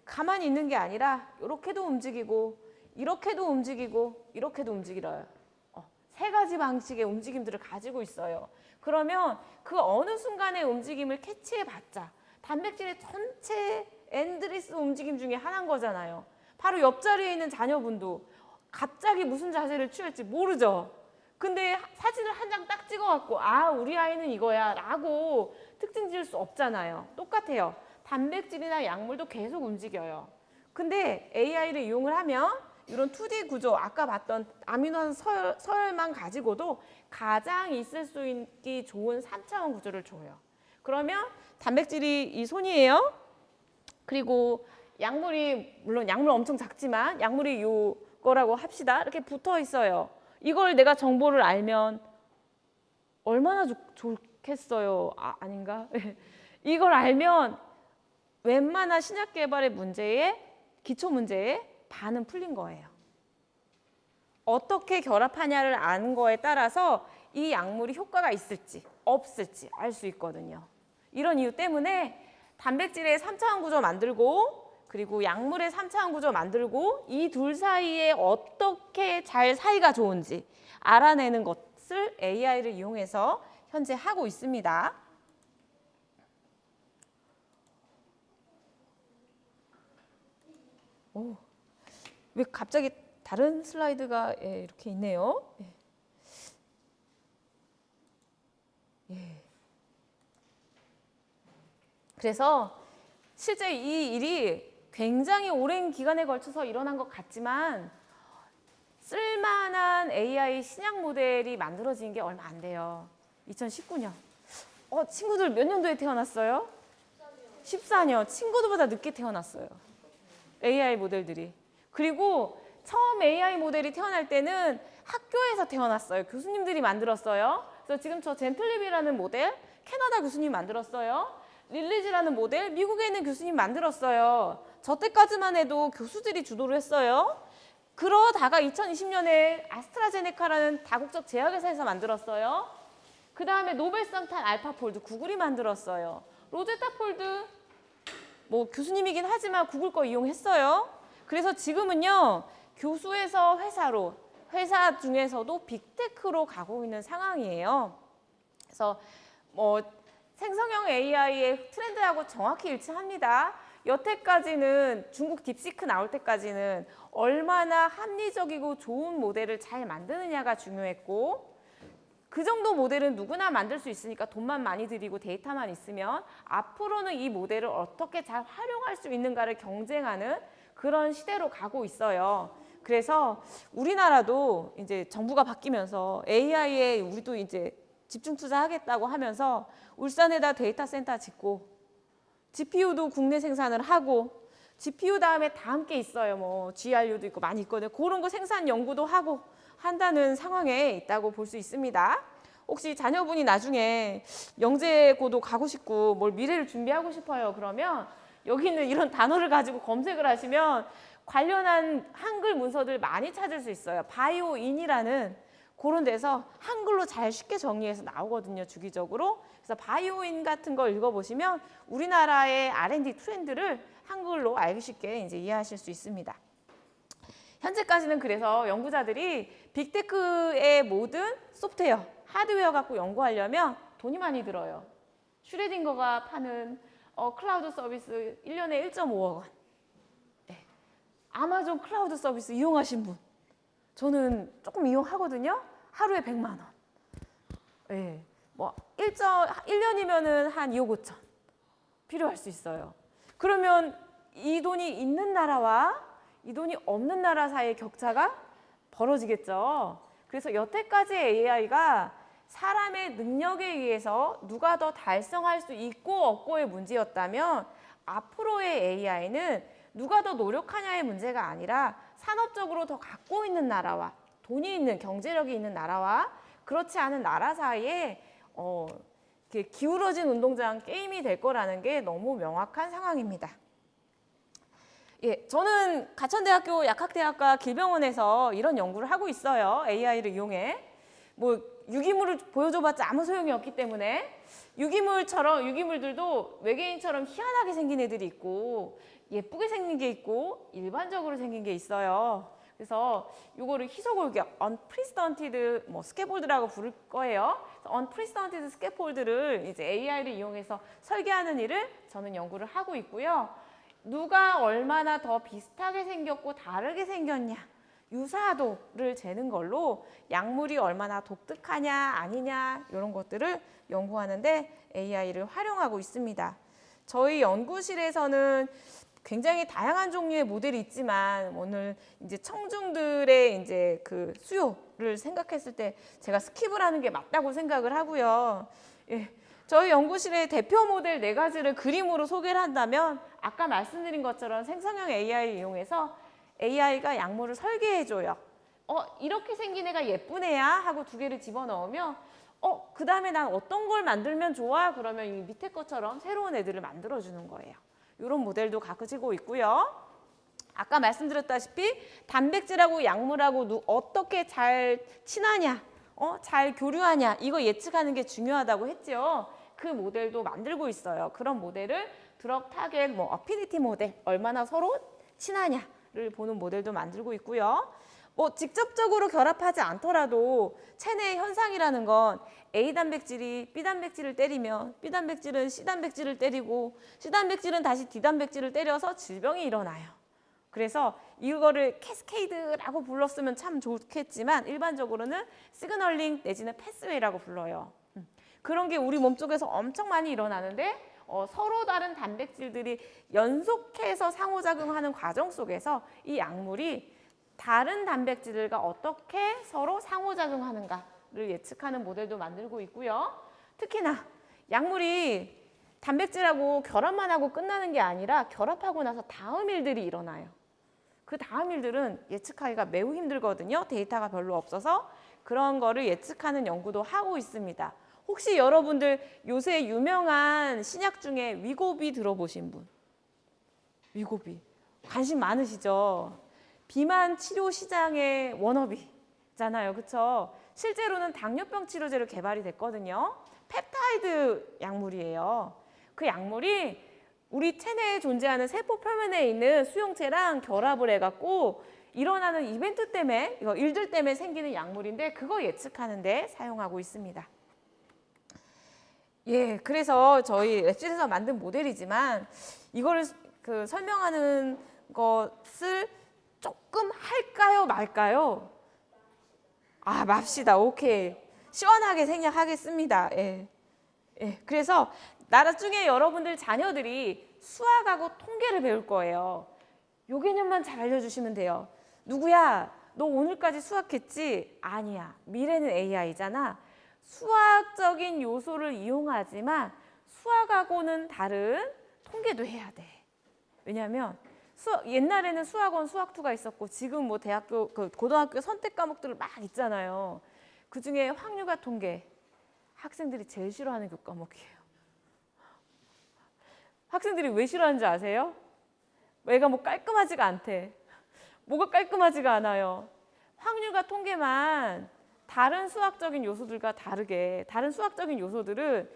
Speaker 1: 가만히 있는 게 아니라 이렇게도 움직이고 이렇게도 움직이고 이렇게도 움직여요. 세 가지 방식의 움직임들을 가지고 있어요. 그러면 그 어느 순간의 움직임을 캐치해봤자 단백질의 전체 엔드리스 움직임 중에 하나인 거잖아요. 바로 옆자리에 있는 자녀분도 갑자기 무슨 자세를 취할지 모르죠. 근데 사진을 한 장 딱 찍어갖고 우리 아이는 이거야 라고 특징 지을 수 없잖아요. 똑같아요. 단백질이나 약물도 계속 움직여요. 근데 AI를 이용을 하면 이런 2D 구조, 아까 봤던 아미노산 서열만 가지고도 가장 있을 수 있기 좋은 3차원 구조를 줘요. 그러면 단백질이 이 손이에요. 그리고 약물이 물론 약물 엄청 작지만 약물이 요거라고 합시다. 이렇게 붙어 있어요. 이걸 내가 정보를 알면 얼마나 좋겠어요. 아닌가? 이걸 알면 웬만한 신약 개발의 문제에 기초 문제에 반은 풀린 거예요. 어떻게 결합하냐를 아는 거에 따라서 이 약물이 효과가 있을지 없을지 알 수 있거든요. 이런 이유 때문에 단백질의 3차원 구조 만들고 그리고 약물의 3차원 구조 만들고 이 둘 사이에 어떻게 잘 사이가 좋은지 알아내는 것을 AI를 이용해서 현재 하고 있습니다. 왜 갑자기 다른 슬라이드가 이렇게 있네요. 그래서 실제 이 일이 굉장히 오랜 기간에 걸쳐서 일어난 것 같지만 쓸만한 AI 신약 모델이 만들어진 게 얼마 안 돼요. 2019년. 친구들 몇 년도에 태어났어요? 14년. 친구들보다 늦게 태어났어요. AI 모델들이. 그리고 처음 AI 모델이 태어날 때는 학교에서 태어났어요. 교수님들이 만들었어요. 그래서 지금 저 젠틀립이라는 모델 캐나다 교수님이 만들었어요. 릴리즈라는 모델 미국에 있는 교수님이 만들었어요. 저 때까지만 해도 교수들이 주도를 했어요. 그러다가 2020년에 아스트라제네카라는 다국적 제약회사에서 만들었어요. 그 다음에 노벨상 탄 알파폴드 구글이 만들었어요. 로제타 폴드 뭐 교수님이긴 하지만 구글 거 이용했어요. 그래서 지금은요 교수에서 회사로 회사 중에서도 빅테크로 가고 있는 상황이에요. 그래서 뭐 생성형 AI의 트렌드하고 정확히 일치합니다. 여태까지는 중국 딥시크 나올 때까지는 얼마나 합리적이고 좋은 모델을 잘 만드느냐가 중요했고 그 정도 모델은 누구나 만들 수 있으니까 돈만 많이 들이고 데이터만 있으면 앞으로는 이 모델을 어떻게 잘 활용할 수 있는가를 경쟁하는 그런 시대로 가고 있어요. 그래서 우리나라도 이제 정부가 바뀌면서 AI에 우리도 이제 집중 투자하겠다고 하면서 울산에다 데이터 센터 짓고 GPU도 국내 생산을 하고 GPU 다음에 다음 게 있어요. 뭐 GRU도 있고 많이 있거든요. 그런 거 생산 연구도 하고 한다는 상황에 있다고 볼 수 있습니다. 혹시 자녀분이 나중에 영재고도 가고 싶고 뭘 미래를 준비하고 싶어요. 그러면 여기 있는 이런 단어를 가지고 검색을 하시면 관련한 한글 문서들 많이 찾을 수 있어요. 바이오인이라는 그런 데서 한글로 잘 쉽게 정리해서 나오거든요. 주기적으로. 그래서 바이오인 같은 거 읽어보시면 우리나라의 R&D 트렌드를 한글로 알기 쉽게 이제 이해하실 수 있습니다. 현재까지는 그래서 연구자들이 빅테크의 모든 소프트웨어, 하드웨어 갖고 연구하려면 돈이 많이 들어요. 슈레딩거가 파는 클라우드 서비스 1년에 1.5억 원. 네. 아마존 클라우드 서비스 이용하신 분. 저는 조금 이용하거든요. 하루에 100만 원. 네. 뭐 1년이면은 한 2억 5천 필요할 수 있어요. 그러면 이 돈이 있는 나라와 이 돈이 없는 나라 사이의 격차가 벌어지겠죠. 그래서 여태까지 AI가 사람의 능력에 의해서 누가 더 달성할 수 있고 없고의 문제였다면 앞으로의 AI는 누가 더 노력하냐의 문제가 아니라 산업적으로 더 갖고 있는 나라와 돈이 있는 경제력이 있는 나라와 그렇지 않은 나라 사이에 기울어진 운동장 게임이 될 거라는 게 너무 명확한 상황입니다. 예, 저는 가천대학교 약학대학과 길병원에서 이런 연구를 하고 있어요. AI를 이용해. 뭐 유기물을 보여줘봤자 아무 소용이 없기 때문에 유기물들도 외계인처럼 희한하게 생긴 애들이 있고 예쁘게 생긴 게 있고 일반적으로 생긴 게 있어요. 그래서 이거를 희소골격, unprecedented 스캐폴드라고 부를 거예요. unprecedented 스캐폴드를 이제 AI를 이용해서 설계하는 일을 저는 연구를 하고 있고요. 누가 얼마나 더 비슷하게 생겼고 다르게 생겼냐, 유사도를 재는 걸로 약물이 얼마나 독특하냐 아니냐 이런 것들을 연구하는데 AI를 활용하고 있습니다. 저희 연구실에서는 굉장히 다양한 종류의 모델이 있지만 오늘 이제 청중들의 이제 그 수요를 생각했을 때 제가 스킵을 하는 게 맞다고 생각을 하고요. 예, 저희 연구실의 대표 모델 4가지를 그림으로 소개를 한다면 아까 말씀드린 것처럼 생성형 AI를 이용해서 AI가 약물을 설계해줘요. 이렇게 생긴 애가 예쁜 애야 하고 2개를 집어넣으면 그 다음에 난 어떤 걸 만들면 좋아? 그러면 이 밑에 것처럼 새로운 애들을 만들어주는 거예요. 이런 모델도 가지고 있고요. 아까 말씀드렸다시피 단백질하고 약물하고 어떻게 잘 친하냐, 잘 교류하냐 이거 예측하는 게 중요하다고 했죠. 그 모델도 만들고 있어요. 그런 모델을 드럭 타겟, 어피니티 모델, 얼마나 서로 친하냐를 보는 모델도 만들고 있고요. 직접적으로 결합하지 않더라도 체내 현상이라는 건 A 단백질이 B 단백질을 때리면 B 단백질은 C 단백질을 때리고 C 단백질은 다시 D 단백질을 때려서 질병이 일어나요. 그래서 이거를 캐스케이드라고 불렀으면 참 좋겠지만 일반적으로는 시그널링 내지는 패스웨이라고 불러요. 그런 게 우리 몸속에서 엄청 많이 일어나는데 서로 다른 단백질들이 연속해서 상호작용하는 과정 속에서 이 약물이 다른 단백질들과 어떻게 서로 상호작용하는가를 예측하는 모델도 만들고 있고요. 특히나 약물이 단백질하고 결합만 하고 끝나는 게 아니라 결합하고 나서 다음 일들이 일어나요. 그 다음 일들은 예측하기가 매우 힘들거든요. 데이터가 별로 없어서 그런 거를 예측하는 연구도 하고 있습니다. 혹시 여러분들 요새 유명한 신약 중에 위고비 들어보신 분? 위고비 관심 많으시죠? 비만 치료 시장의 워너비잖아요. 그렇죠? 실제로는 당뇨병 치료제로 개발이 됐거든요. 펩타이드 약물이에요. 그 약물이 우리 체내에 존재하는 세포 표면에 있는 수용체랑 결합을 해갖고 일어나는 이벤트 때문에, 일들 때문에 생기는 약물인데 그거 예측하는 데 사용하고 있습니다. 예, 그래서 저희 랩실에서 만든 모델이지만 이거를 설명하는 것을 조금 할까요, 말까요? 맙시다. 오케이. 시원하게 생략하겠습니다. 예. 예. 그래서 나중에 여러분들 자녀들이 수학하고 통계를 배울 거예요. 요 개념만 잘 알려주시면 돼요. 누구야? 너 오늘까지 수학했지? 아니야. 미래는 AI잖아. 수학적인 요소를 이용하지만 수학하고는 다른 통계도 해야 돼. 왜냐하면 옛날에는 수학원, 수학2가 있었고 지금 뭐 대학교, 고등학교 선택 과목들 막 있잖아요. 그중에 확률과 통계, 학생들이 제일 싫어하는 교과목이에요. 학생들이 왜 싫어하는지 아세요? 얘가 뭐 깔끔하지가 않대. 뭐가 깔끔하지가 않아요. 확률과 통계만 다른 수학적인 요소들과 다르게 다른 수학적인 요소들은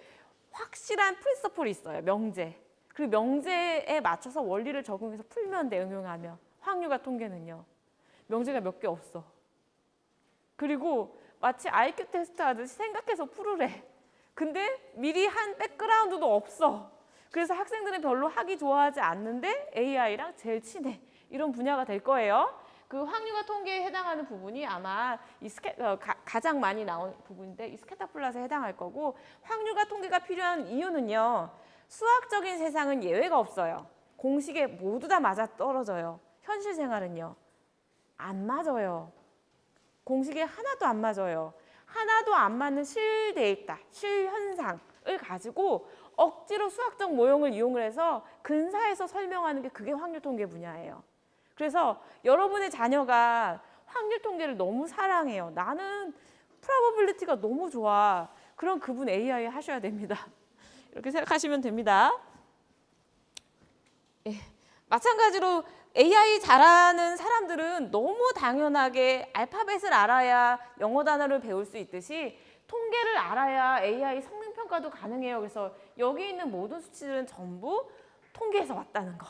Speaker 1: 확실한 프린서플이 있어요. 명제. 그 명제에 맞춰서 원리를 적용해서 풀면 돼. 응용하면. 확률과 통계는요. 명제가 몇 개 없어. 그리고 마치 IQ 테스트 하듯이 생각해서 풀으래. 근데 미리 한 백그라운드도 없어. 그래서 학생들은 별로 하기 좋아하지 않는데 AI랑 제일 친해. 이런 분야가 될 거예요. 그 확률과 통계에 해당하는 부분이 아마 가장 많이 나온 부분인데 이 스캐터플롯에 해당할 거고, 확률과 통계가 필요한 이유는요. 수학적인 세상은 예외가 없어요. 공식에 모두 다 맞아 떨어져요. 현실 생활은요. 안 맞아요. 공식에 하나도 안 맞아요. 하나도 안 맞는 실데이터, 실현상을 가지고 억지로 수학적 모형을 이용을 해서 근사해서 설명하는 게 그게 확률 통계 분야예요. 그래서 여러분의 자녀가 확률 통계를 너무 사랑해요. 나는 프로버빌리티가 너무 좋아. 그럼 그분 AI 하셔야 됩니다. 이렇게 생각하시면 됩니다. 예, 마찬가지로 AI 잘하는 사람들은 너무 당연하게 알파벳을 알아야 영어 단어를 배울 수 있듯이 통계를 알아야 AI 성능평가도 가능해요. 그래서 여기 있는 모든 수치들은 전부 통계에서 왔다는 거.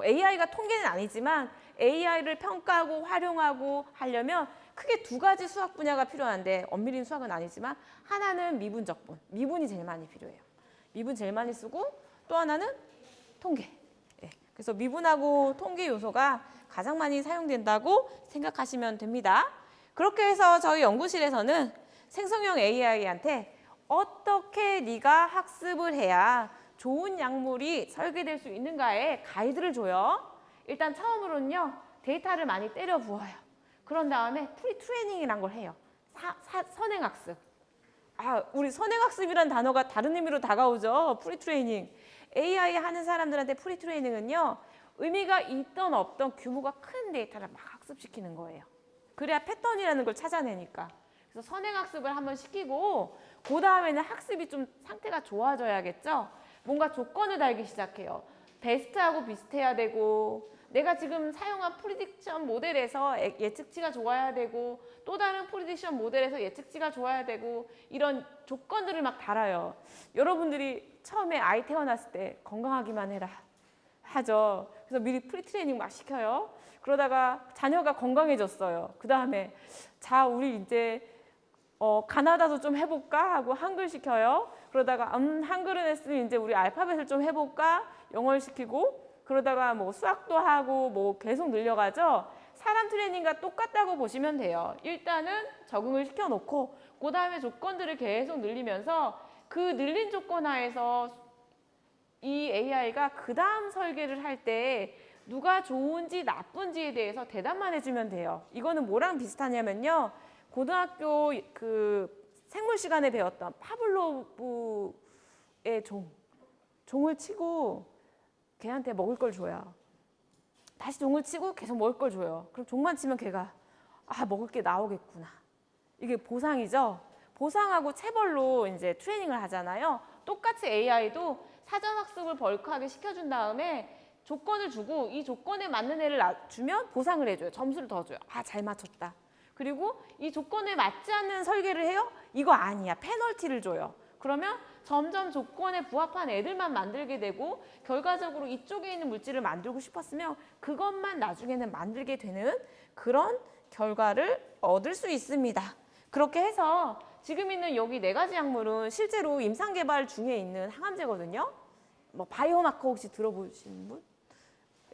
Speaker 1: AI가 통계는 아니지만 AI를 평가하고 활용하고 하려면 크게 두 가지 수학 분야가 필요한데 엄밀히 수학은 아니지만 하나는 미분적분, 미분이 제일 많이 필요해요. 미분 제일 많이 쓰고 또 하나는 통계. 예, 그래서 미분하고 통계 요소가 가장 많이 사용된다고 생각하시면 됩니다. 그렇게 해서 저희 연구실에서는 생성형 AI한테 어떻게 네가 학습을 해야 좋은 약물이 설계될 수 있는가에 가이드를 줘요. 일단 처음으로는요. 데이터를 많이 때려 부어요. 그런 다음에 프리트레이닝이란 걸 해요. 선행학습. 우리 선행학습이라는 단어가 다른 의미로 다가오죠. 프리트레이닝. AI 하는 사람들한테 프리트레이닝은요. 의미가 있던 없던 규모가 큰 데이터를 막 학습시키는 거예요. 그래야 패턴이라는 걸 찾아내니까. 그래서 선행학습을 한번 시키고 그 다음에는 학습이 좀 상태가 좋아져야겠죠. 뭔가 조건을 달기 시작해요. 베스트하고 비슷해야 되고 내가 지금 사용한 프리딕션 모델에서 예측치가 좋아야 되고 또 다른 프리딕션 모델에서 예측치가 좋아야 되고 이런 조건들을 막 달아요. 여러분들이 처음에 아이 태어났을 때 건강하기만 해라 하죠. 그래서 미리 프리트레이닝 막 시켜요. 그러다가 자녀가 건강해졌어요. 그 다음에 자 우리 이제 가나다도 좀 해볼까 하고 한글 시켜요. 그러다가 한글은 했으니 이제 우리 알파벳을 좀 해볼까 영어를 시키고 그러다가 뭐 수학도 하고 뭐 계속 늘려가죠. 사람 트레이닝과 똑같다고 보시면 돼요. 일단은 적응을 시켜놓고 그 다음에 조건들을 계속 늘리면서 그 늘린 조건 하에서 이 AI가 그 다음 설계를 할 때 누가 좋은지 나쁜지에 대해서 대답만 해주면 돼요. 이거는 뭐랑 비슷하냐면요. 고등학교 그 생물 시간에 배웠던 파블로브의 종을 치고 걔한테 먹을 걸 줘요. 다시 종을 치고 계속 먹을 걸 줘요. 그럼 종만 치면 걔가 먹을 게 나오겠구나. 이게 보상이죠. 보상하고 체벌로 이제 트레이닝을 하잖아요. 똑같이 AI도 사전 학습을 벌크하게 시켜준 다음에 조건을 주고 이 조건에 맞는 애를 주면 보상을 해줘요. 점수를 더 줘요. 잘 맞췄다. 그리고 이 조건에 맞지 않는 설계를 해요? 이거 아니야. 페널티를 줘요. 그러면 점점 조건에 부합한 애들만 만들게 되고 결과적으로 이쪽에 있는 물질을 만들고 싶었으면 그것만 나중에는 만들게 되는 그런 결과를 얻을 수 있습니다. 그렇게 해서 지금 있는 여기 4가지 약물은 실제로 임상개발 중에 있는 항암제거든요. 뭐 바이오마커 혹시 들어보신 분?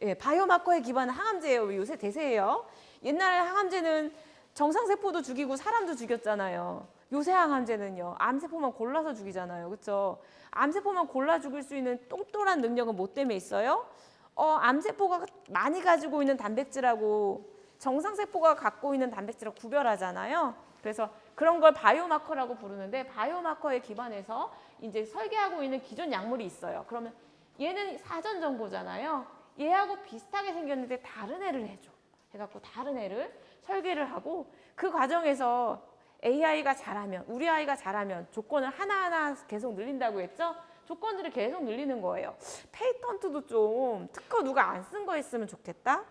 Speaker 1: 예, 바이오마커에 기반한 항암제예요. 요새 대세예요. 옛날에 항암제는 정상세포도 죽이고 사람도 죽였잖아요. 요새 항암제는요. 암세포만 골라서 죽이잖아요. 그렇죠? 암세포만 골라 죽일 수 있는 똘똘한 능력은 뭐 때문에 있어요? 암세포가 많이 가지고 있는 단백질하고 정상세포가 갖고 있는 단백질을 구별하잖아요. 그래서 그런 걸 바이오마커라고 부르는데 바이오마커에 기반해서 이제 설계하고 있는 기존 약물이 있어요. 그러면 얘는 사전 정보잖아요. 얘하고 비슷하게 생겼는데 다른 애를 해줘. 해갖고 다른 애를 설계를 하고 그 과정에서 AI가 잘하면, 우리 아이가 잘하면 조건을 하나하나 계속 늘린다고 했죠? 조건들을 계속 늘리는 거예요. 페이턴트도 좀 특허 누가 안 쓴 거 있으면 좋겠다.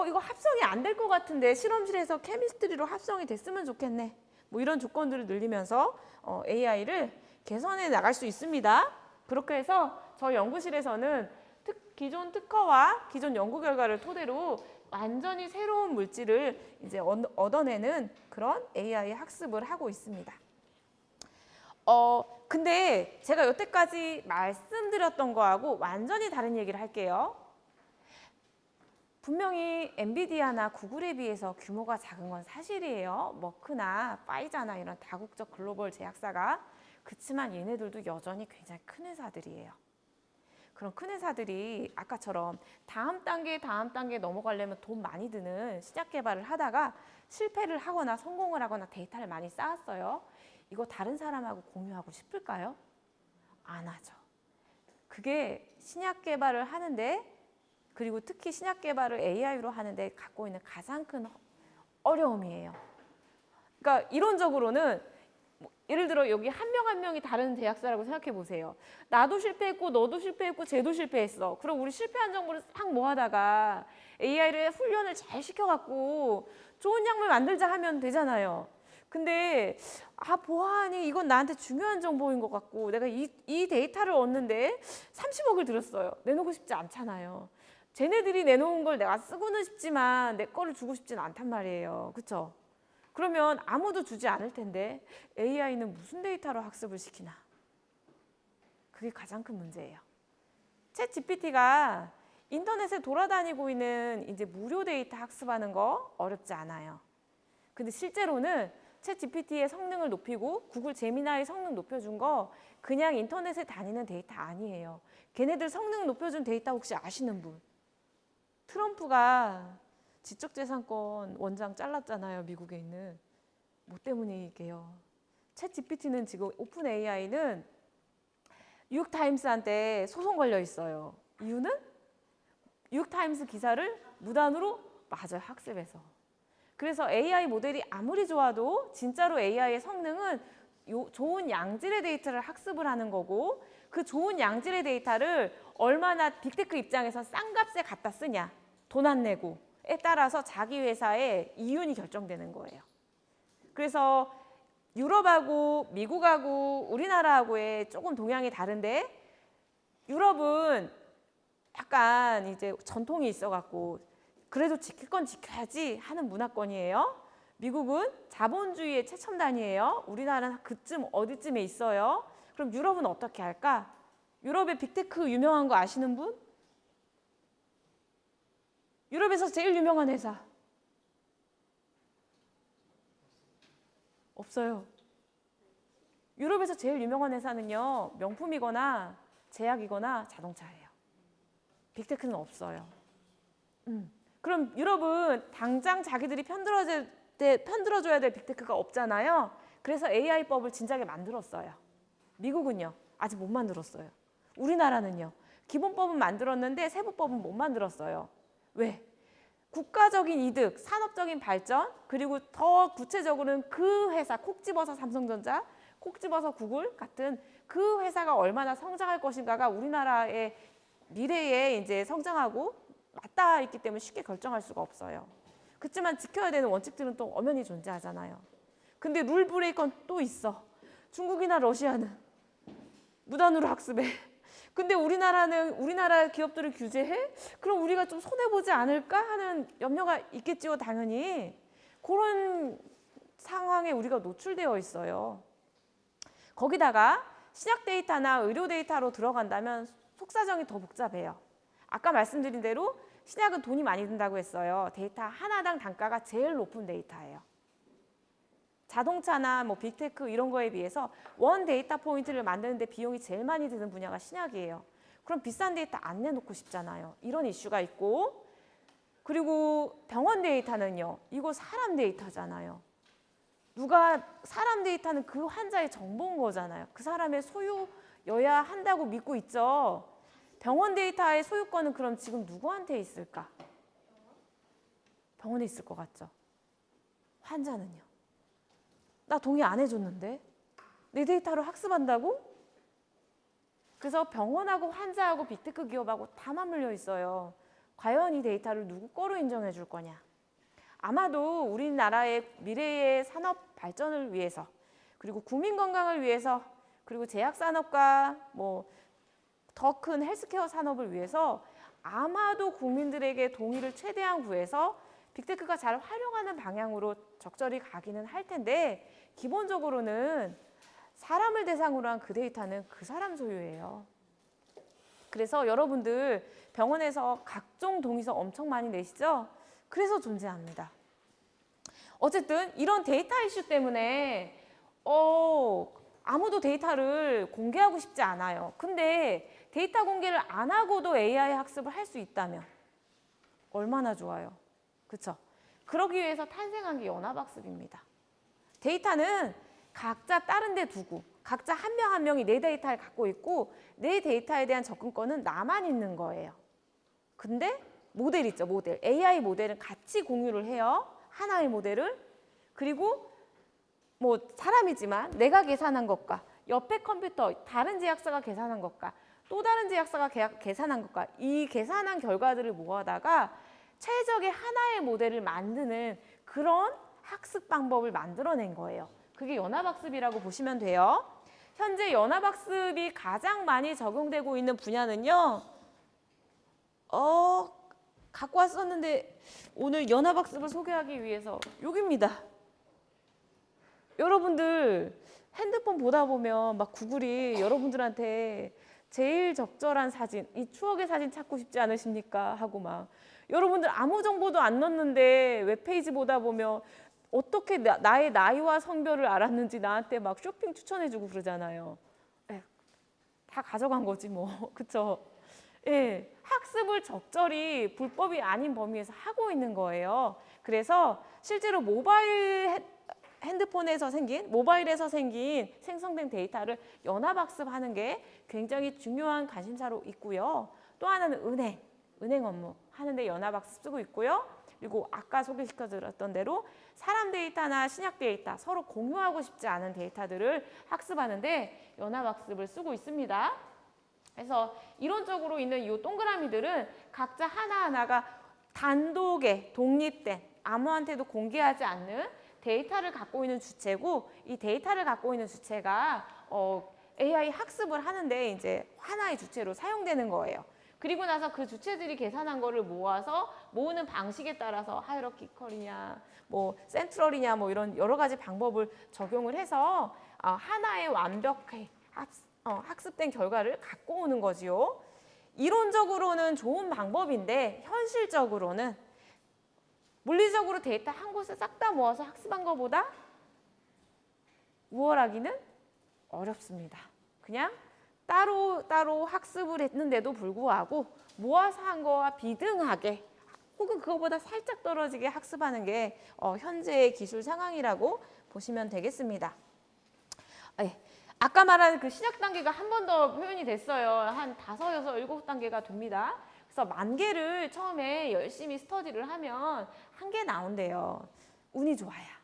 Speaker 1: 이거 합성이 안 될 것 같은데 실험실에서 케미스트리로 합성이 됐으면 좋겠네. 뭐 이런 조건들을 늘리면서 AI를 개선해 나갈 수 있습니다. 그렇게 해서 저희 연구실에서는 기존 특허와 기존 연구 결과를 토대로 완전히 새로운 물질을 이제 얻어내는 그런 AI 학습을 하고 있습니다. 근데 제가 여태까지 말씀드렸던 거하고 완전히 다른 얘기를 할게요. 분명히 엔비디아나 구글에 비해서 규모가 작은 건 사실이에요. 머크나 파이자나 이런 다국적 글로벌 제약사가. 그렇지만 얘네들도 여전히 굉장히 큰 회사들이에요. 그런 큰 회사들이 아까처럼 다음 단계 넘어가려면 돈 많이 드는 신약 개발을 하다가 실패를 하거나 성공을 하거나 데이터를 많이 쌓았어요. 이거 다른 사람하고 공유하고 싶을까요? 안 하죠. 그게 신약 개발을 하는데, 그리고 특히 신약 개발을 AI로 하는데 갖고 있는 가장 큰 어려움이에요. 그러니까 이론적으로는 예를 들어 여기 한 명 한 명이 다른 제약사라고 생각해 보세요. 나도 실패했고 너도 실패했고 쟤도 실패했어. 그럼 우리 실패한 정보를 싹 모아다가 AI를 훈련을 잘 시켜갖고 좋은 약물 만들자 하면 되잖아요. 근데 보아하니 이건 나한테 중요한 정보인 것 같고 내가 이 데이터를 얻는데 30억을 들였어요. 내놓고 싶지 않잖아요. 쟤네들이 내놓은 걸 내가 쓰고는 싶지만 내 거를 주고 싶지는 않단 말이에요. 그렇죠? 그러면 아무도 주지 않을 텐데 AI는 무슨 데이터로 학습을 시키나? 그게 가장 큰 문제예요. 챗 GPT가 인터넷에 돌아다니고 있는 이제 무료 데이터 학습하는 거 어렵지 않아요. 근데 실제로는 챗 GPT의 성능을 높이고 구글 제미나이 성능 높여준 거 그냥 인터넷에 다니는 데이터 아니에요. 걔네들 성능 높여준 데이터 혹시 아시는 분? 트럼프가 지적재산권 원장 잘랐잖아요. 미국에 있는. 뭐 때문이게요? 챗 GPT는 지금 오픈 AI는 뉴욕타임스한테 소송 걸려 있어요. 이유는 뉴욕타임스 기사를 무단으로 맞아요. 학습해서. 그래서 AI 모델이 아무리 좋아도 진짜로 AI의 성능은 좋은 양질의 데이터를 학습을 하는 거고 그 좋은 양질의 데이터를 얼마나 빅테크 입장에서 싼 값에 갖다 쓰냐. 돈 안 내고에 따라서 자기 회사의 이윤이 결정되는 거예요. 그래서 유럽하고 미국하고 우리나라하고의 조금 동향이 다른데 유럽은 약간 이제 전통이 있어갖고 그래도 지킬 건 지켜야지 하는 문화권이에요. 미국은 자본주의의 최첨단이에요. 우리나라는 그쯤 어디쯤에 있어요. 그럼 유럽은 어떻게 할까? 유럽의 빅테크 유명한 거 아시는 분? 유럽에서 제일 유명한 회사 없어요. 유럽에서 제일 유명한 회사는요 명품이거나 제약이거나 자동차예요. 빅테크는 없어요. 그럼 유럽은 당장 자기들이 편들어줘야 될 빅테크가 없잖아요. 그래서 AI법을 진작에 만들었어요. 미국은요 아직 못 만들었어요. 우리나라는요 기본법은 만들었는데 세부법은 못 만들었어요. 왜? 국가적인 이득, 산업적인 발전, 그리고 더 구체적으로는 그 회사, 콕 집어서 삼성전자, 콕 집어서 구글 같은 그 회사가 얼마나 성장할 것인가가 우리나라의 미래에 이제 성장하고 맞닿아 있기 때문에 쉽게 결정할 수가 없어요. 그렇지만 지켜야 되는 원칙들은 또 엄연히 존재하잖아요. 근데 룰 브레이커는 또 있어. 중국이나 러시아는 무단으로 학습해. 근데 우리나라 기업들을 규제해? 그럼 우리가 좀 손해보지 않을까 하는 염려가 있겠지요, 당연히. 그런 상황에 우리가 노출되어 있어요. 거기다가 신약 데이터나 의료 데이터로 들어간다면 속사정이 더 복잡해요. 아까 말씀드린 대로 신약은 돈이 많이 든다고 했어요. 데이터 하나당 단가가 제일 높은 데이터예요. 자동차나 뭐 빅테크 이런 거에 비해서 원 데이터 포인트를 만드는데 비용이 제일 많이 드는 분야가 신약이에요. 그럼 비싼 데이터 안 내놓고 싶잖아요. 이런 이슈가 있고 그리고 병원 데이터는요. 이거 사람 데이터잖아요. 사람 데이터는 그 환자의 정보인 거잖아요. 그 사람의 소유여야 한다고 믿고 있죠. 병원 데이터의 소유권은 그럼 지금 누구한테 있을까? 병원에 있을 것 같죠? 환자는요? 나 동의 안 해줬는데? 내 데이터를 학습한다고? 그래서 병원하고 환자하고 빅테크 기업하고 다 맞물려 있어요. 과연 이 데이터를 누구 거로 인정해 줄 거냐? 아마도 우리나라의 미래의 산업 발전을 위해서, 그리고 국민 건강을 위해서, 그리고 제약산업과 뭐 더 큰 헬스케어 산업을 위해서 아마도 국민들에게 동의를 최대한 구해서 빅테크가 잘 활용하는 방향으로 적절히 가기는 할 텐데, 기본적으로는 사람을 대상으로 한 그 데이터는 그 사람 소유예요. 그래서 여러분들 병원에서 각종 동의서 엄청 많이 내시죠? 그래서 존재합니다. 어쨌든 이런 데이터 이슈 때문에 아무도 데이터를 공개하고 싶지 않아요. 근데 데이터 공개를 안 하고도 AI 학습을 할 수 있다면 얼마나 좋아요. 그렇죠? 그러기 위해서 탄생한 게 연합학습입니다. 데이터는 각자 다른 데 두고 각자 한 명 한 명이 내 데이터를 갖고 있고 내 데이터에 대한 접근권은 나만 있는 거예요. 근데 모델 있죠, 모델. AI 모델은 같이 공유를 해요. 하나의 모델을. 그리고 뭐 사람이지만 내가 계산한 것과 옆에 컴퓨터 다른 제약사가 계산한 것과 또 다른 제약사가 계산한 것과 이 계산한 결과들을 모아다가 최적의 하나의 모델을 만드는 그런 학습 방법을 만들어낸 거예요. 그게 연합학습이라고 보시면 돼요. 현재 연합학습이 가장 많이 적용되고 있는 분야는요. 갖고 왔었는데 오늘 연합학습을 소개하기 위해서 여기입니다. 여러분들 핸드폰 보다 보면 막 구글이 여러분들한테 제일 적절한 사진, 이 추억의 사진 찾고 싶지 않으십니까? 하고 막 여러분들 아무 정보도 안 넣었는데 웹페이지 보다 보면 어떻게 나의 나이와 성별을 알았는지 나한테 막 쇼핑 추천해주고 그러잖아요. 다 가져간 거지 뭐. 그쵸? 예, 학습을 적절히 불법이 아닌 범위에서 하고 있는 거예요. 그래서 실제로 핸드폰에서 모바일에서 생긴 생성된 데이터를 연합학습하는 게 굉장히 중요한 관심사로 있고요. 또 하나는 은행 업무 하는데 연합학습 쓰고 있고요. 그리고 아까 소개시켜드렸던 대로 사람 데이터나 신약 데이터 서로 공유하고 싶지 않은 데이터들을 학습하는데 연합학습을 쓰고 있습니다. 그래서 이론적으로 있는 이 동그라미들은 각자 하나하나가 단독의 독립된 아무한테도 공개하지 않는 데이터를 갖고 있는 주체고 이 데이터를 갖고 있는 주체가 AI 학습을 하는데 이제 하나의 주체로 사용되는 거예요. 그리고 나서 그 주체들이 계산한 거를 모아서 모으는 방식에 따라서 하이러키컬이냐, 뭐 센트럴이냐, 뭐 이런 여러 가지 방법을 적용을 해서 하나의 완벽하게 학습된 결과를 갖고 오는 거지요. 이론적으로는 좋은 방법인데 현실적으로는 물리적으로 데이터 한 곳에 싹 다 모아서 학습한 것보다 우월하기는 어렵습니다. 그냥 따로 학습을 했는데도 불구하고 모아서 한 거와 비등하게 혹은 그거보다 살짝 떨어지게 학습하는 게 현재의 기술 상황이라고 보시면 되겠습니다. 아까 말한 그 신약 단계가 한 번 더 표현이 됐어요. 한 5, 6, 7단계가 됩니다. 그래서 10,000개를 처음에 열심히 스터디를 하면 1개 나온대요. 운이 좋아야.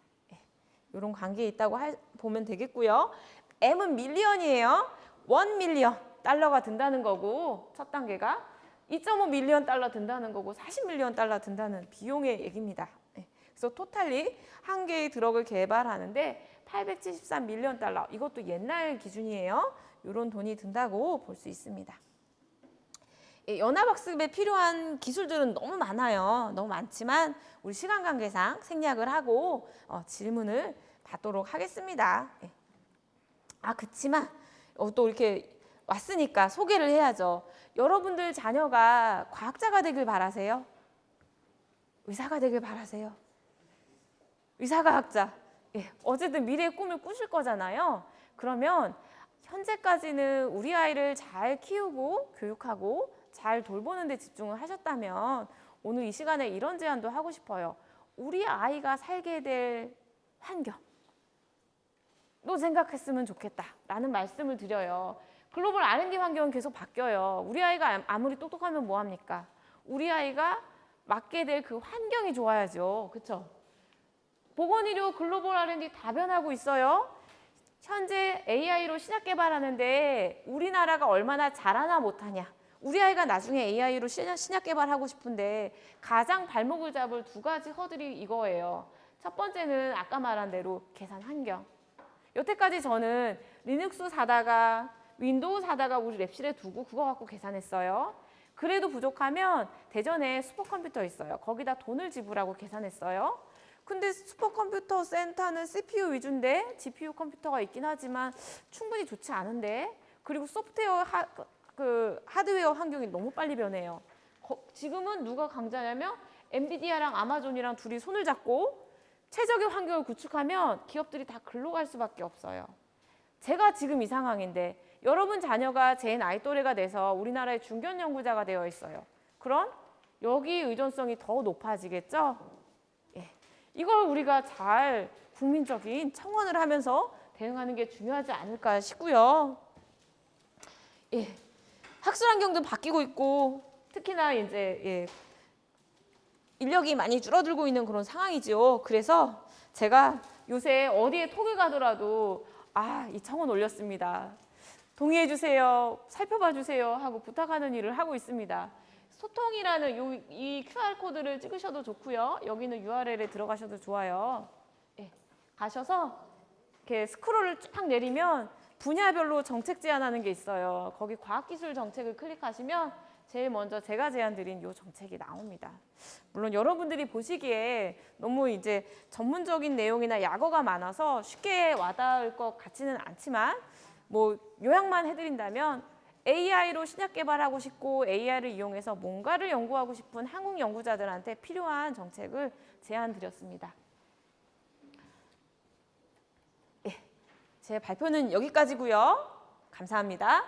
Speaker 1: 이런 관계에 있다고 보면 되겠고요. M은 밀리언이에요. 1 밀리언 달러가 든다는 거고 첫 단계가 2.5 밀리언 달러 든다는 거고 40 밀리언 달러 든다는 비용의 얘기입니다. 그래서 토탈리 한 개의 드럭을 개발하는데 873 밀리언 달러 이것도 옛날 기준이에요. 이런 돈이 든다고 볼 수 있습니다. 연합학습에 필요한 기술들은 너무 많아요. 너무 많지만 우리 시간 관계상 생략을 하고 질문을 받도록 하겠습니다. 그치만 또 이렇게 왔으니까 소개를 해야죠. 여러분들 자녀가 과학자가 되길 바라세요? 의사가 되길 바라세요? 의사과학자. 어쨌든 미래의 꿈을 꾸실 거잖아요. 그러면 현재까지는 우리 아이를 잘 키우고 교육하고 잘 돌보는 데 집중을 하셨다면 오늘 이 시간에 이런 제안도 하고 싶어요. 우리 아이가 살게 될 환경도 생각했으면 좋겠다라는 말씀을 드려요. 글로벌 R&D 환경은 계속 바뀌어요. 우리 아이가 아무리 똑똑하면 뭐합니까? 우리 아이가 맞게 될 그 환경이 좋아야죠. 그렇죠? 보건의료 글로벌 R&D 다 변하고 있어요. 현재 AI로 신약 개발하는데 우리나라가 얼마나 잘하나 못하냐. 우리 아이가 나중에 AI로 신약 개발하고 싶은데 가장 발목을 잡을 두 가지 허들이 이거예요. 첫 번째는 아까 말한 대로 계산 환경. 여태까지 저는 리눅스 사다가 윈도우 사다가 우리 랩실에 두고 그거 갖고 계산했어요. 그래도 부족하면 대전에 슈퍼컴퓨터 있어요. 거기다 돈을 지불하고 계산했어요. 근데 슈퍼컴퓨터 센터는 CPU 위주인데 GPU 컴퓨터가 있긴 하지만 충분히 좋지 않은데, 그리고 소프트웨어 하드웨어 환경이 너무 빨리 변해요. 지금은 누가 강자냐면 엔비디아랑 아마존이랑 둘이 손을 잡고 최적의 환경을 구축하면 기업들이 다 글로 갈 수밖에 없어요. 제가 지금 이 상황인데 여러분 자녀가 제 나이 또래가 돼서 우리나라의 중견 연구자가 되어 있어요. 그럼 여기 의존성이 더 높아지겠죠? 예. 이걸 우리가 잘 국민적인 청원을 하면서 대응하는 게 중요하지 않을까 싶고요. 예. 학술 환경도 바뀌고 있고 특히나 이제 인력이 많이 줄어들고 있는 그런 상황이죠. 그래서 제가 요새 어디에 톡을 가더라도 이 청원 올렸습니다. 동의해 주세요. 살펴봐 주세요. 하고 부탁하는 일을 하고 있습니다. 소통이라는 이 QR코드를 찍으셔도 좋고요. 여기는 URL에 들어가셔도 좋아요. 예, 가셔서 이렇게 스크롤을 쫙 내리면 분야별로 정책 제안하는 게 있어요. 거기 과학기술 정책을 클릭하시면 제일 먼저 제가 제안드린 이 정책이 나옵니다. 물론 여러분들이 보시기에 너무 이제 전문적인 내용이나 약어가 많아서 쉽게 와닿을 것 같지는 않지만 뭐 요약만 해드린다면 AI로 신약 개발하고 싶고 AI를 이용해서 뭔가를 연구하고 싶은 한국 연구자들한테 필요한 정책을 제안드렸습니다. 제 발표는 여기까지고요. 감사합니다.